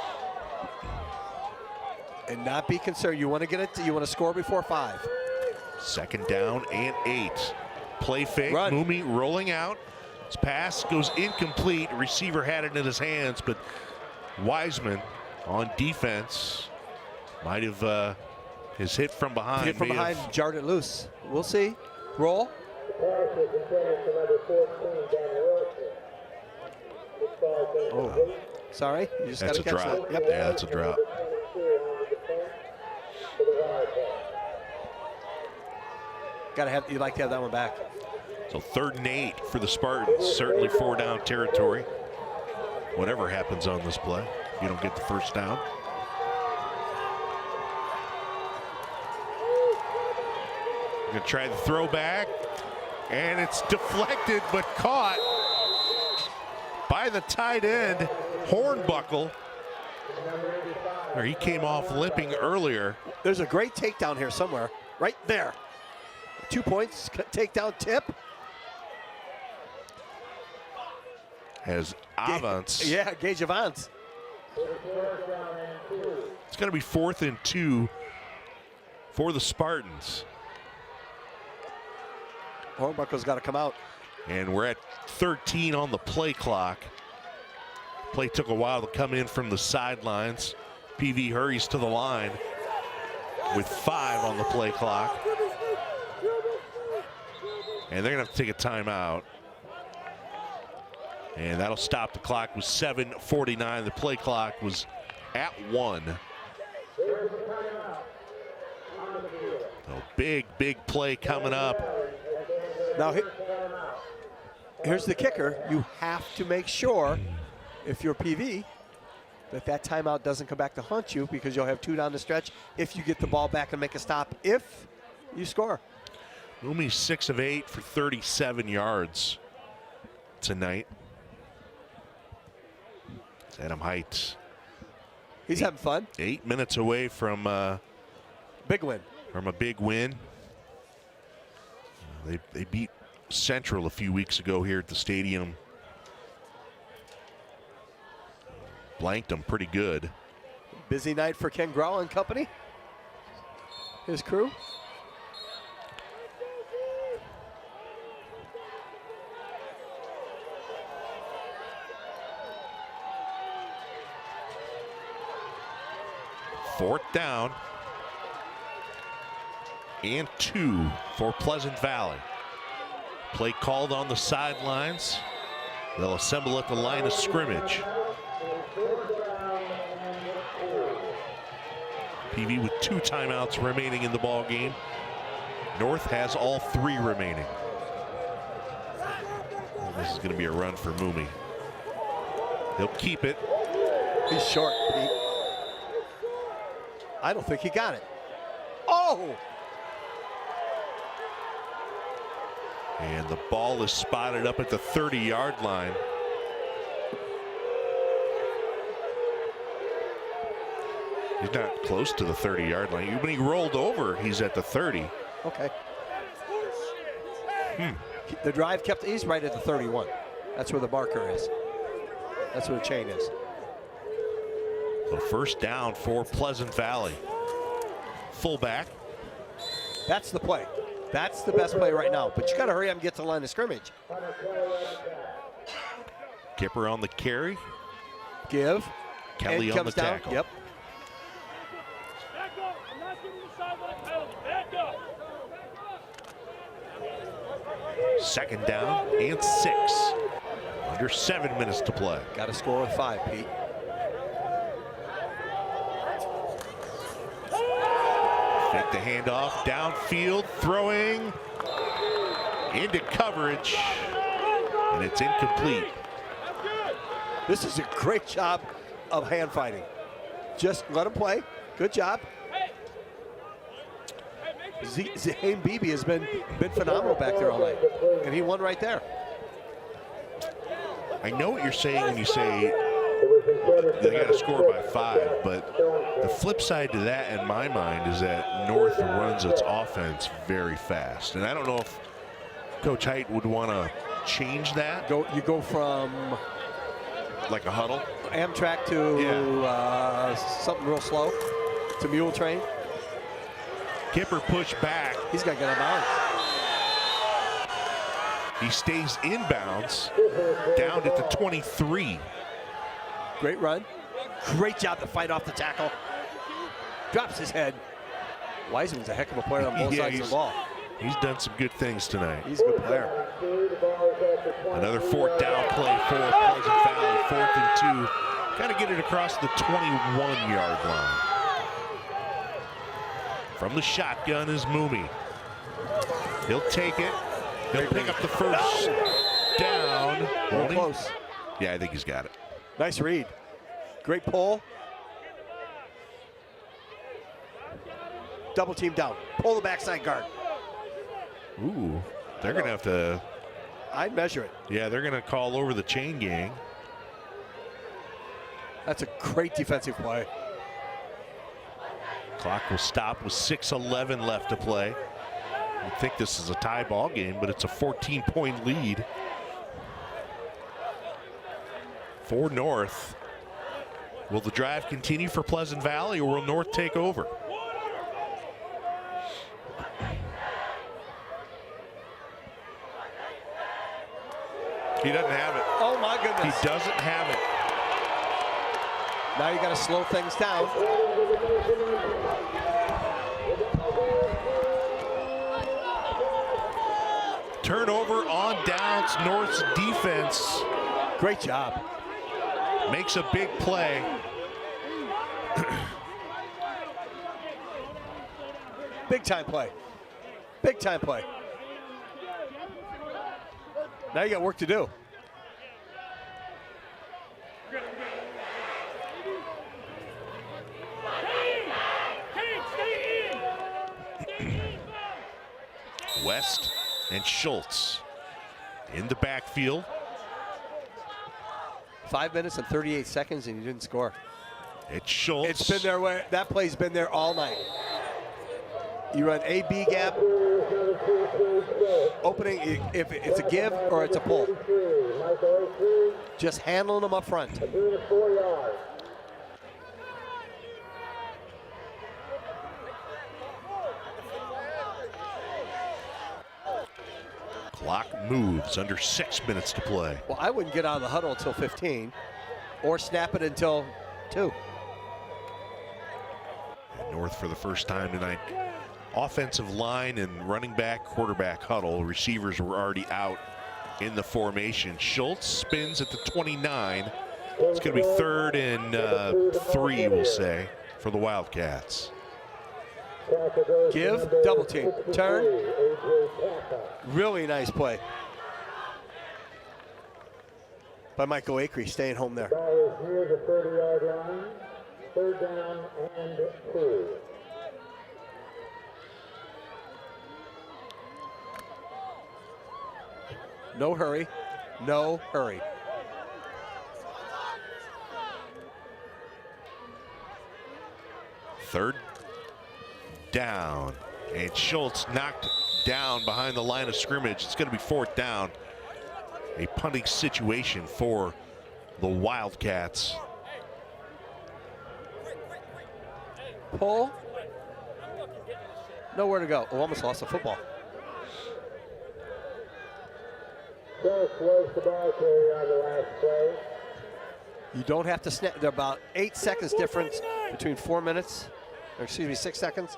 And not be concerned. You want to get it. You want to score before 5. 2nd down and 8. Play fake. Run. Mooney rolling out. His pass goes incomplete. Receiver had it in his hands, but Wiseman on defense might have his hit from behind. Hit from behind, jarred it loose. We'll see. Roll. Oh, sorry. You just got That's to a catch drop. that. Yep. Yeah, that's a drop. You'd like to have that one back. So 3rd and 8 for the Spartans. Certainly 4-down territory. Whatever happens on this play, if you don't get the 1st down. Gonna try the throwback, and it's deflected but caught by the tight end, Hornbuckle. Or he came off limping earlier. There's a great takedown here somewhere. Right there. 2 points, takedown tip. As Avance. Yeah, Gage Avance. It's going to be 4th and 2 for the Spartans. Hornbuckle's got to come out. And we're at 13 on the play clock. Play took a while to come in from the sidelines. PV hurries to the line with 5 on the play clock. And they're going to have to take a timeout. And that'll stop the clock with 7:49. The play clock was at 1. So big play coming up. Now, here's the kicker. You have to make sure, if you're PV, that timeout doesn't come back to haunt you, because you'll have 2 down the stretch if you get the ball back and make a stop, if you score. Mooney 6 of 8 for 37 yards tonight. It's Adam Heights. He's having fun. 8 minutes away from big win. From a big win. They beat Central a few weeks ago here at the stadium. Blanked them pretty good. Busy night for Ken Grau and company. His crew. Fourth down and 2 for Pleasant Valley. Play called on the sidelines. They'll assemble at the line of scrimmage. PV with 2 timeouts remaining in the ball game. North has all 3 remaining. This is going to be a run for Mooney. He'll keep it. He's short, Pete. I don't think he got it. Oh! And the ball is spotted up at the 30-yard line. He's not close to the 30-yard line. When he rolled over, he's at the 30. Okay. The drive kept, he's right at the 31. That's where the marker is. That's where the chain is. So first down for Pleasant Valley. Fullback. That's the play. That's the best play right now. But you got to hurry up and get to the line of scrimmage. Kipper on the carry. Give. Kelly and on the comes down. tackle. Yep. Back up. I'm not giving you sideline penalty. Back up. Second down and 6. Under 7 minutes to play. Got to score with 5, Pete. Fake the handoff, downfield, throwing into coverage, and it's incomplete. This is a great job of hand fighting. Just let him play. Good job. Zane Beebe has been phenomenal back there all night, and he won right there. I know what you're saying when you say they got to score by 5, but the flip side to that in my mind is that North runs its offense very fast. And I don't know if Coach Height would want to change that. You go from like a huddle? Amtrak to something real slow to Mule Train. Kipper pushed back. He's got to get out of bounds. He stays inbounds down at the 23. Great run. Great job to fight off the tackle. Drops his head. Wiseman's a heck of a player on both sides of the ball. He's done some good things tonight. He's a good player. Another fourth down play for Pleasant Valley. 4th and 2. Got to get it across the 21-yard line. From the shotgun is Mooney. He'll take it. He'll pick up the first down. Real close. Yeah, I think he's got it. Nice read. Great pull. Double team down. Pull the backside guard. Ooh, they're going to have to. I'd measure it. Yeah, they're going to call over the chain gang. That's a great defensive play. Clock will stop with 6:11 left to play. I think this is a tie ball game, but it's a 14-point lead for North. Will the drive continue for Pleasant Valley, or will North take over? He doesn't have it. Oh my goodness. He doesn't have it. Now you got to slow things down. Turnover on downs. North's defense Great job. makes a big play. Big time play. Big time play. Now you got work to do. West and Schultz in the backfield. 5 minutes and 38 seconds and you didn't score. It's Schultz. It's been there. That play's been there all night. You run A-B gap, Opening, if it's a give or it's a pull. Just handling them up front. Clock moves, under 6 minutes to play. Well, I wouldn't get out of the huddle until 15 or snap it until 2. North for the first time tonight. Offensive line and running back, quarterback huddle. Receivers were already out in the formation. Schultz spins at the 29. It's going to be 3rd and 3, we'll say, for the Wildcats. Give, double team, turn. Really nice play by Michael Acree, staying home there. Ball is near the 30-yard line. 3rd down and 2. No hurry, no hurry. Third down, and Schultz knocked down behind the line of scrimmage. It's going to be 4th down. A punting situation for the Wildcats. Pull. Nowhere to go. Oh, almost lost the football. Schultz was the ball carrier on the last play. You don't have to snap. They're about 8 seconds difference between 4 minutes, or excuse me, 6 seconds.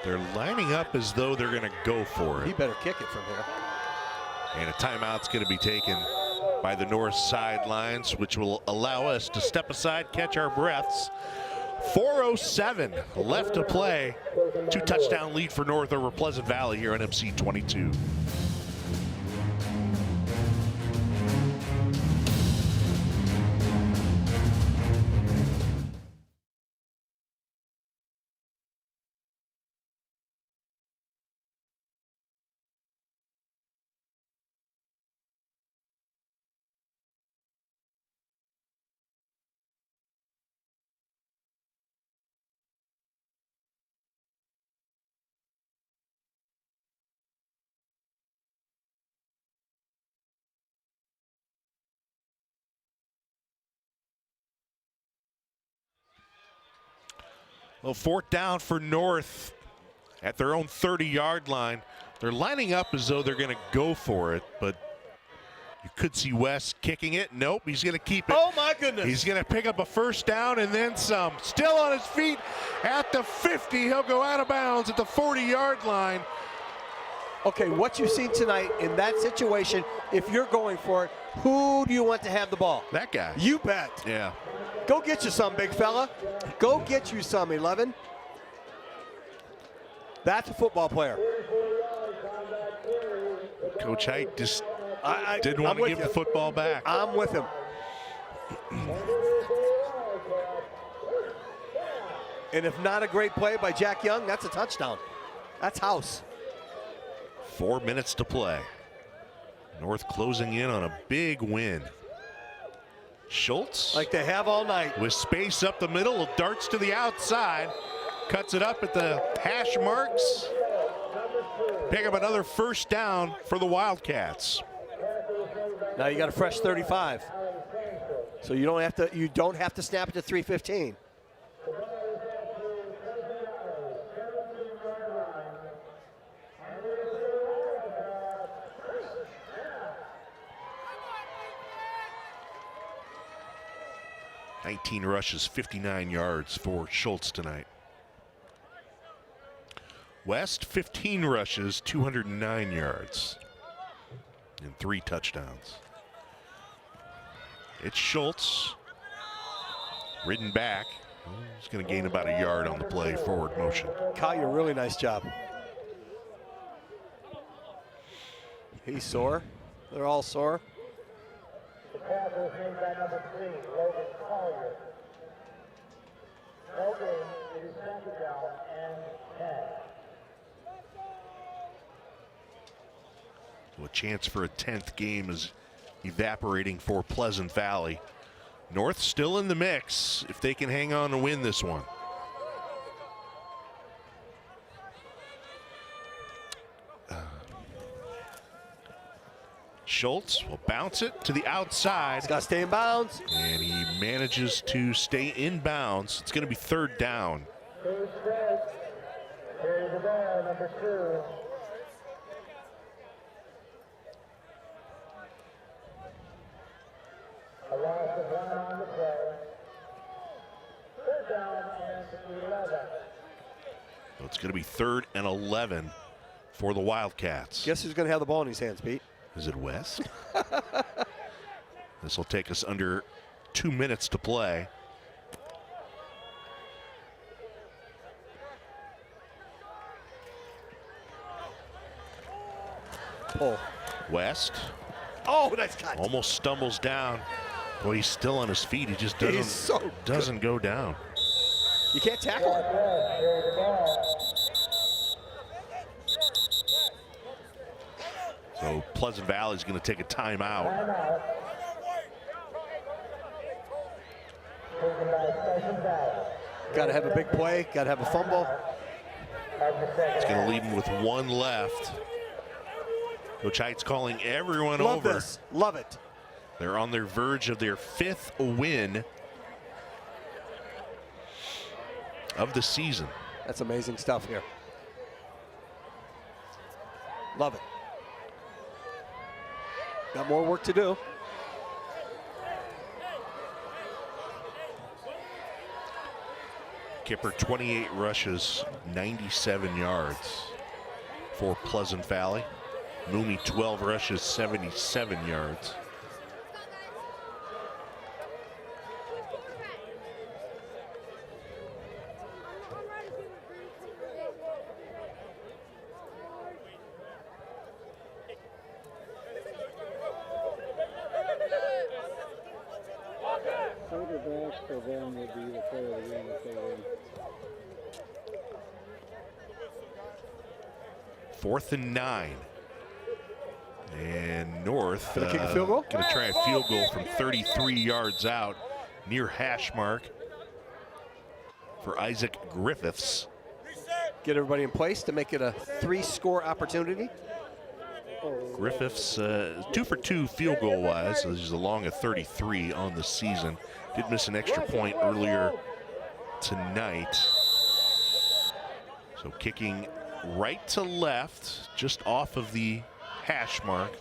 They're lining up as though they're going to go for He it. better kick it from here. And a timeout's going to be taken by the north sidelines, which will allow us to step aside, catch our breaths. 4:07 left to play. 2-touchdown lead for North over Pleasant Valley here on MC22. Well, 4th down for North at their own 30-yard line. They're lining up as though they're going to go for it, but you could see West kicking it. Nope, he's going to keep it. Oh, my goodness. He's going to pick up a 1st down and then some. Still on his feet at the 50. He'll go out of bounds at the 40-yard line. Okay, what you've seen tonight in that situation, if you're going for it, who do you want to have the ball? That guy. You bet. Yeah. Go get you some, big fella. Go get you some, 11. That's a football player. Coach Height just I didn't want I'm to with give you. the football back. I'm with him. And if not a great play by Jack Young, that's a touchdown. That's house. 4 minutes to play. North closing in on a big win. Schultz, Like they have all night. with space up the middle, darts to the outside, cuts it up at the hash marks. Pick up another 1st down for the Wildcats. Now you got a fresh 35. So you don't have to snap it to 3:15. $19 rushes, 59 yards for Schultz tonight. West, 15 rushes, 209 yards, and 3 touchdowns. It's Schultz, ridden back. He's going to gain about a yard on the play, forward motion. Collier, really nice job. He's sore. They're all sore. The tackle is made by number 3, Logan Collier. No gain, it is 2nd down and 10. So a chance for a 10th game is evaporating for Pleasant Valley. North still in the mix if they can hang on and win this one. Schultz will bounce it to the outside. He's got to stay in bounds. And he manages to stay in bounds. It's going to be third down. Carries the ball, number 2. A loss of 1 on the play. Third down and 11. So it's going to be 3rd and 11 for the Wildcats. Guess who's going to have the ball in his hands, Pete? Is it West? This will take us under 2 minutes to play. Pull. West Oh, nice cut. almost stumbles down. Boy, he's still on his feet. He just He's so doesn't go down. You can't tackle him. Carries the ball. So Pleasant Valley's going to take a timeout. Timeout. Taken by Pleasant Valley. Got to have a big play. Got to have a fumble. Of the second It's going to half. leave him with 1 left. Coach Height's calling everyone Love over. this. Love it. They're on their verge of their 5th win of the season. That's amazing stuff here. Love it. Got more work to do. Kipper 28 rushes, 97 yards for Pleasant Valley. Mooney 12 rushes, 77 yards. Quarterback for them would be the player of the game if they win. 4th and 9. And North Gonna kick a field goal? Gonna try a field goal from 33 yards out, near hash mark for Isaac Griffiths. Get everybody in place to make it a 3-score opportunity. Griffiths 2 for 2 field goal wise. So he's along a 33 on the season. Did miss an extra point earlier tonight. So kicking right to left, just off of the hash mark.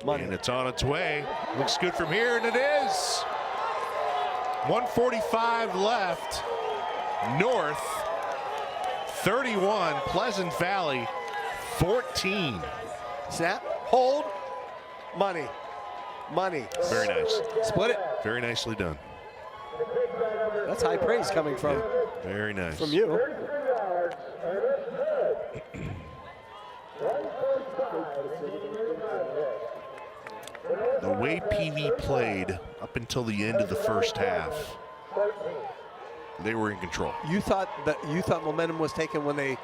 Money. And it's on its way. Looks good from here, and it is. 1:45 left. North 31, Pleasant Valley 14. Snap. Hold. Money. Money. Very nice. Split it. Very nicely done. That's high praise coming from Very nice. you. 33 yards, and it's good. 1:45. The way PV played up until the end of the first half, they were in control. You thought momentum was taken when they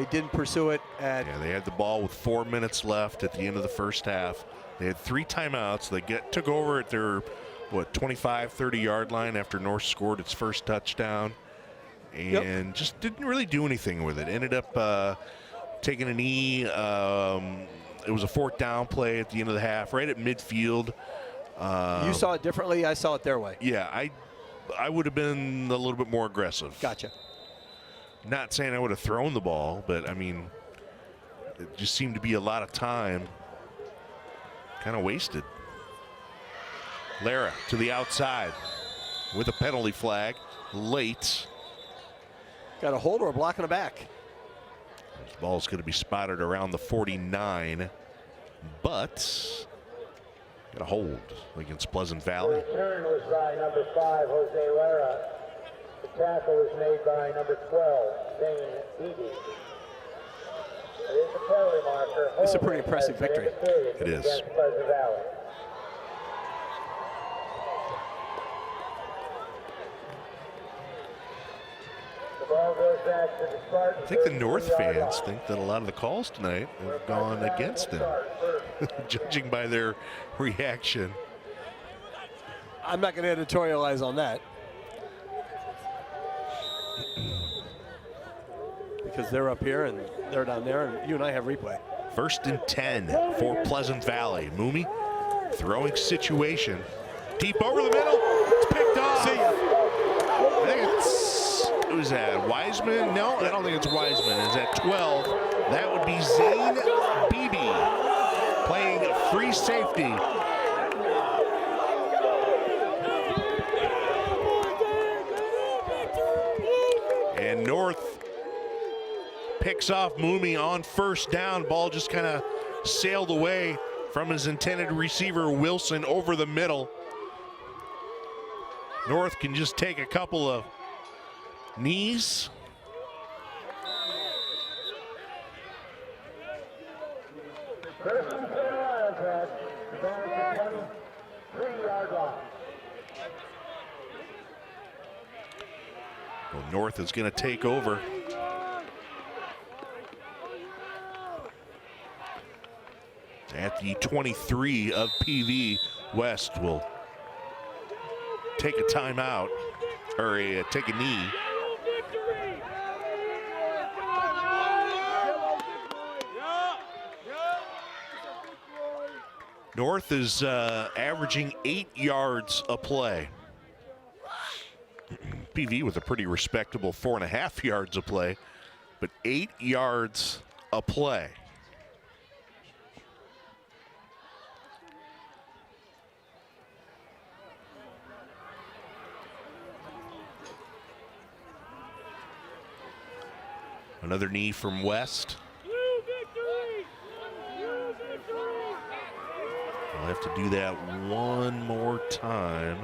didn't pursue it at Yeah, they had the ball with 4 minutes left at the end of the first half. They had 3 timeouts. They took over at their 25, 30-yard line after North scored its first touchdown, and just didn't really do anything with it. Ended up taking a knee. It was a 4th down play at the end of the half, right at midfield. you saw it differently. I saw it their way. Yeah, I would have been a little bit more aggressive. Gotcha. Not saying I would have thrown the ball, but I mean, it just seemed to be a lot of time kind of wasted. Lara to the outside with a penalty flag late. Got a hold or a block in the back. This ball's going to be spotted around the 49, but got a hold against Pleasant Valley. Return was by number 5, Jose Lara. The tackle was made by number 12, Zane Beebe. It is a penalty marker. This is a pretty Holding impressive has victory. indicated It is. against Pleasant Valley. The ball goes back to the Spartans. I think the North fans think that a lot of the calls tonight have gone against them, judging by their reaction. I'm not going to editorialize on that. Because they're up here and they're down there, and you and I have replay. 1st and 10 for Pleasant Valley. Mooney throwing situation. Deep over the middle. It's picked off. See ya. I think it's, who's that, Wiseman? No, I don't think it's Wiseman. It's at 12. That would be Zane Beebe playing free safety. And North picks off Mooney on 1st down. Ball just kind of sailed away from his intended receiver, Wilson, over the middle. North can just take a couple of knees. Well, North is going to take over. At the 23 of PV, West will take a timeout, or take a knee. North is averaging 8 yards a play. PV with a pretty respectable 4.5 yards a play, but 8 yards a play. Another knee from West. I'll have to do that one more time.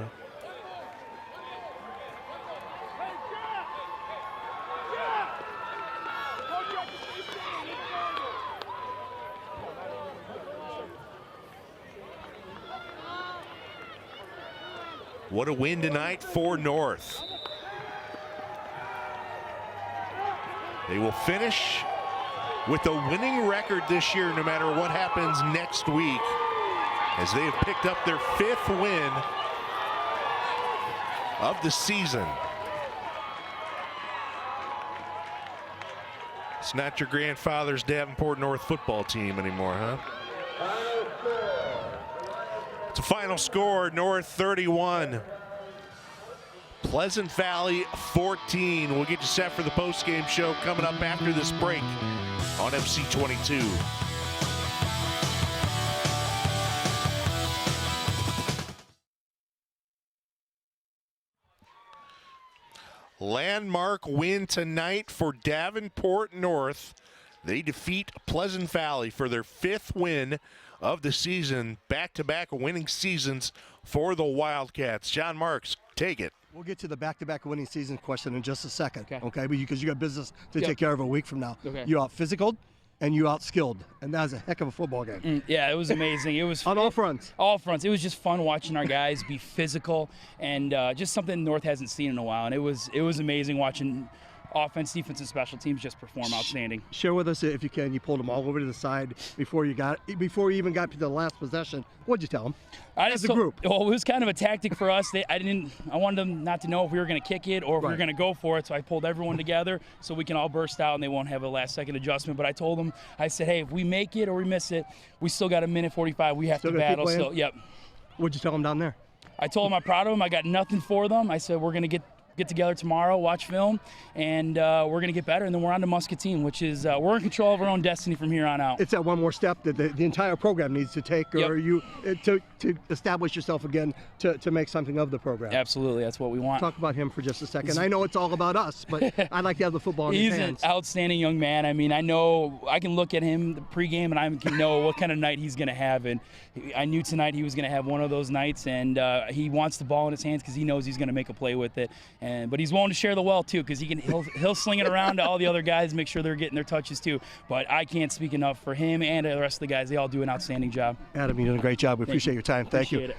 What a win tonight for North. They will finish with a winning record this year no matter what happens next week, as they have picked up their 5th win of the season. It's not your grandfather's Davenport North football team anymore, huh? It's a final score, North 31. Pleasant Valley 14. We'll get you set for the post-game show coming up after this break on MC22. Landmark win tonight for Davenport North. They defeat Pleasant Valley for their 5th win of the season. Back-to-back winning seasons for the Wildcats. John Marks, take it. We'll get to the back-to-back winning season question in just a second, okay? Because you got business to take care of a week from now. Okay. You out-physicaled and you out-skilled, and that was a heck of a football game. Yeah, it was amazing. It was on all fronts. All fronts. It was just fun watching our guys be physical, and just something North hasn't seen in a while. And it was amazing watching offense, defense, and special teams just perform outstanding. Share with us, if you can, you pulled them all over to the side before you even got to the last possession. What'd you tell them? As a group. Well, it was kind of a tactic for us. I wanted them not to know if we were going to kick it or if we were going to go for it, so I pulled everyone together so we can all burst out and they won't have a last-second adjustment. But I told them, I said, hey, if we make it or we miss it, we still got a minute 45. We have to battle. So, yep. What'd you tell them down there? I told them I'm proud of them. I got nothing for them. I said we're going to get together tomorrow, watch film, and we're going to get better, and then we're on to Muscatine, which is we're in control of our own destiny from here on out. It's that one more step that the entire program needs to take, or to establish yourself again to make something of the program. Absolutely, that's what we want. Talk about him for just a second. I know it's all about us, but I'd like to have the football in his hands. He's an outstanding young man. I mean, I know I can look at him the pregame, and I can know what kind of night he's going to have, and I knew tonight he was going to have one of those nights, and he wants the ball in his hands because he knows he's going to make a play with it. But he's willing to share the wealth too, because he'll sling it around to all the other guys, make sure they're getting their touches too. But I can't speak enough for him and the rest of the guys. They all do an outstanding job. Adam, you're doing a great job. We appreciate your time. Thank you. It.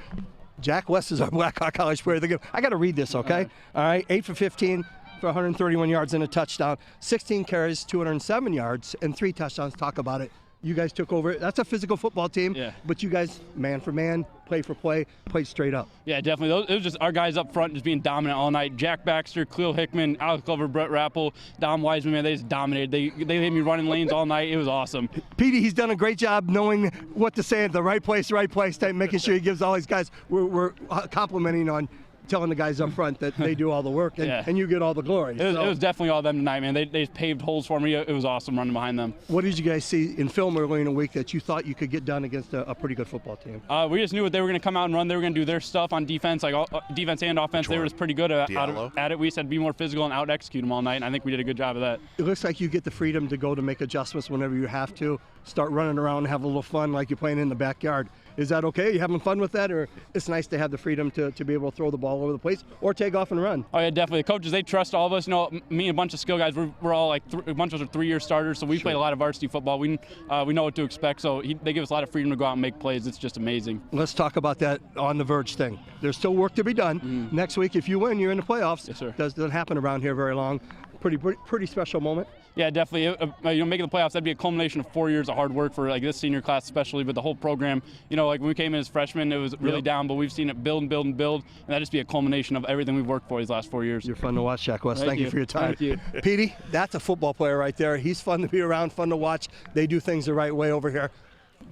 Jack West is our Blackhawk College player. I got to read this, okay? All right. 8 for 15 for 131 yards and a touchdown, 16 carries, 207 yards, and 3 touchdowns. Talk about it. You guys took over. That's a physical football team. Yeah. But you guys, man for man, play for play, played straight up. Yeah, definitely. It was just our guys up front just being dominant all night. Jack Baxter, Khalil Hickman, Alex Glover, Brett Rappel, Dom Wiseman, man, they just dominated. They had me running lanes all night. It was awesome. Petey, he's done a great job knowing what to say at the right place, type, making sure he gives all these guys. We're complimenting on telling the guys up front that they do all the work and you get all the glory. It was definitely all them tonight, man. They just paved holes for me. It was awesome running behind them. What did you guys see in film early in the week that you thought you could get done against a pretty good football team? We just knew what they were going to come out and run. They were going to do their stuff on defense, like defense and offense. They were just pretty good at it. We just had to be more physical and out-execute them all night, and I think we did a good job of that. It looks like you get the freedom to go to make adjustments whenever you have to, start running around and have a little fun like you're playing in the backyard. Is that okay? Are you having fun with that, or it's nice to have the freedom to be able to throw the ball over the place or take off and run? Oh yeah, definitely. The coaches, they trust all of us. You know, me and a bunch of skill guys, we're all like a bunch of us are 3-year starters, so we played a lot of varsity football. We know what to expect, so they give us a lot of freedom to go out and make plays. It's just amazing. Let's talk about that on the verge thing. There's still work to be done. Next week, if you win, you're in the playoffs. Yes, sir. Doesn't happen around here very long. Pretty special moment. Yeah, definitely. Making the playoffs, that'd be a culmination of 4 years of hard work for like this senior class especially, but the whole program. You know, like when we came in as freshmen, it was really down, but we've seen it build and build and build, and that'd just be a culmination of everything we've worked for these last 4 years. You're fun to watch, Jack West. Thank you for your time. Thank you. Petey, that's a football player right there. He's fun to be around, fun to watch. They do things the right way over here.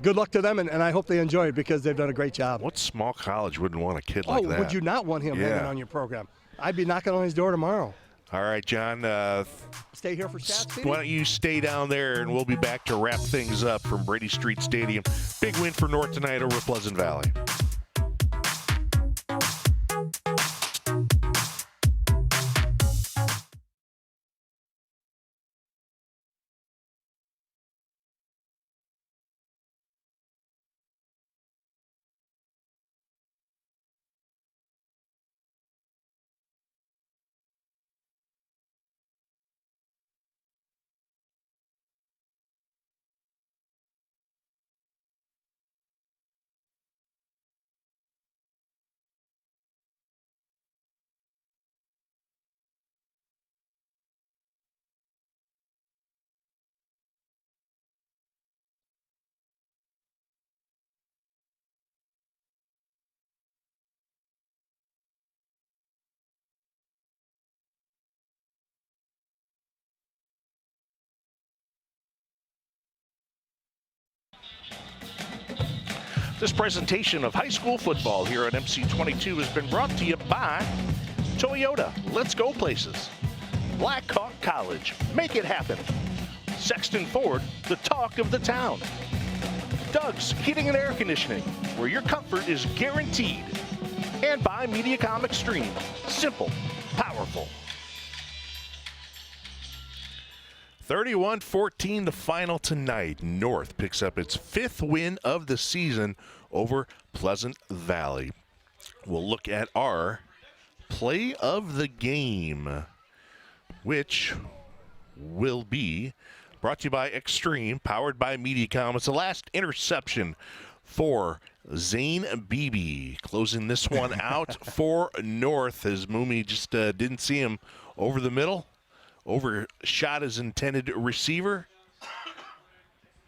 Good luck to them, and I hope they enjoy it because they've done a great job. What small college wouldn't want a kid like that? Would you not want him hanging on your program? I'd be knocking on his door tomorrow. All right, John. Stay here for stats. Why don't you stay down there, and we'll be back to wrap things up from Brady Street Stadium. Big win for North tonight over Pleasant Valley. This presentation of high school football here at MC22 has been brought to you by Toyota, Let's Go Places, Blackhawk College, Make It Happen, Sexton Ford, the talk of the town, Doug's Heating and Air Conditioning, where your comfort is guaranteed, and by Mediacom Extreme, simple, powerful. 31-14 the final tonight. North picks up its 5th win of the season over Pleasant Valley. We'll look at our play of the game, which will be brought to you by Extreme, powered by Mediacom. It's the last interception for Zane Beebe, closing this one out for North as Mooney just didn't see him over the middle. Overshot his intended receiver.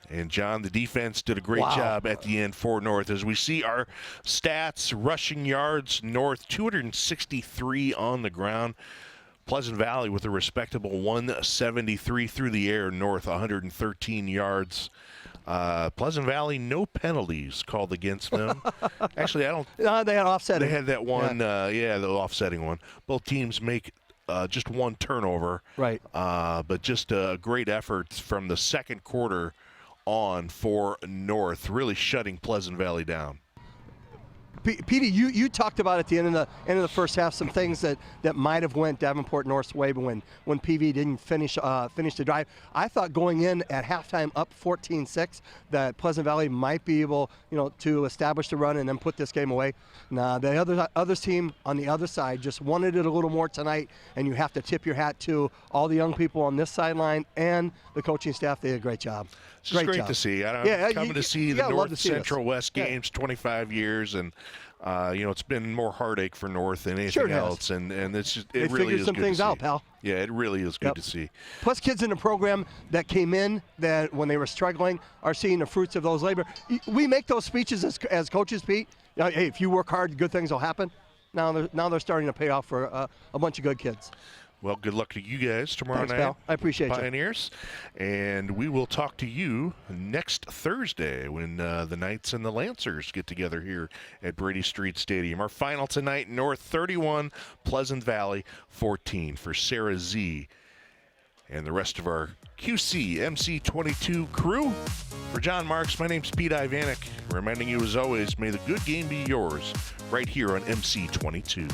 And John, the defense did a great job at the end for North. As we see our stats, rushing yards, North 263 on the ground. Pleasant Valley with a respectable 173 through the air. North 113 yards. Pleasant Valley, no penalties called against them. Actually, I don't. No, they had offsetting. They had that one, the offsetting one. Both teams make just one turnover. Right. But just a great effort from the second quarter on for North, really shutting Pleasant Valley down. Petey, you talked about at the end of the first half some things that might have went Davenport North's way, but when PV didn't finish the drive, I thought going in at halftime up 14-6 that Pleasant Valley might be able, to establish the run and then put this game away. Nah, the other team on the other side just wanted it a little more tonight, and you have to tip your hat to all the young people on this sideline and the coaching staff. They did a great job. It's great job. to see. I'm coming to see the North Central West games, 25 years, and it's been more heartache for North than anything Sure it has. else, and it's just They it really figured is some good things to see. out, pal. Yeah, it really is good Yep. to see. Plus, kids in the program that came in that when they were struggling are seeing the fruits of those labor. We make those speeches as coaches, Pete. Hey, if you work hard, good things will happen. Now they're starting to pay off for a bunch of good kids. Well, good luck to you guys tomorrow Thanks, night. pal. I appreciate you. Pioneers. And we will talk to you next Thursday when the Knights and the Lancers get together here at Brady Street Stadium. Our final tonight, North 31, Pleasant Valley 14. For Sarah Z and the rest of our QC MC22 crew, for John Marks, my name's Pete Ivanek, reminding you as always, may the good game be yours right here on MC22.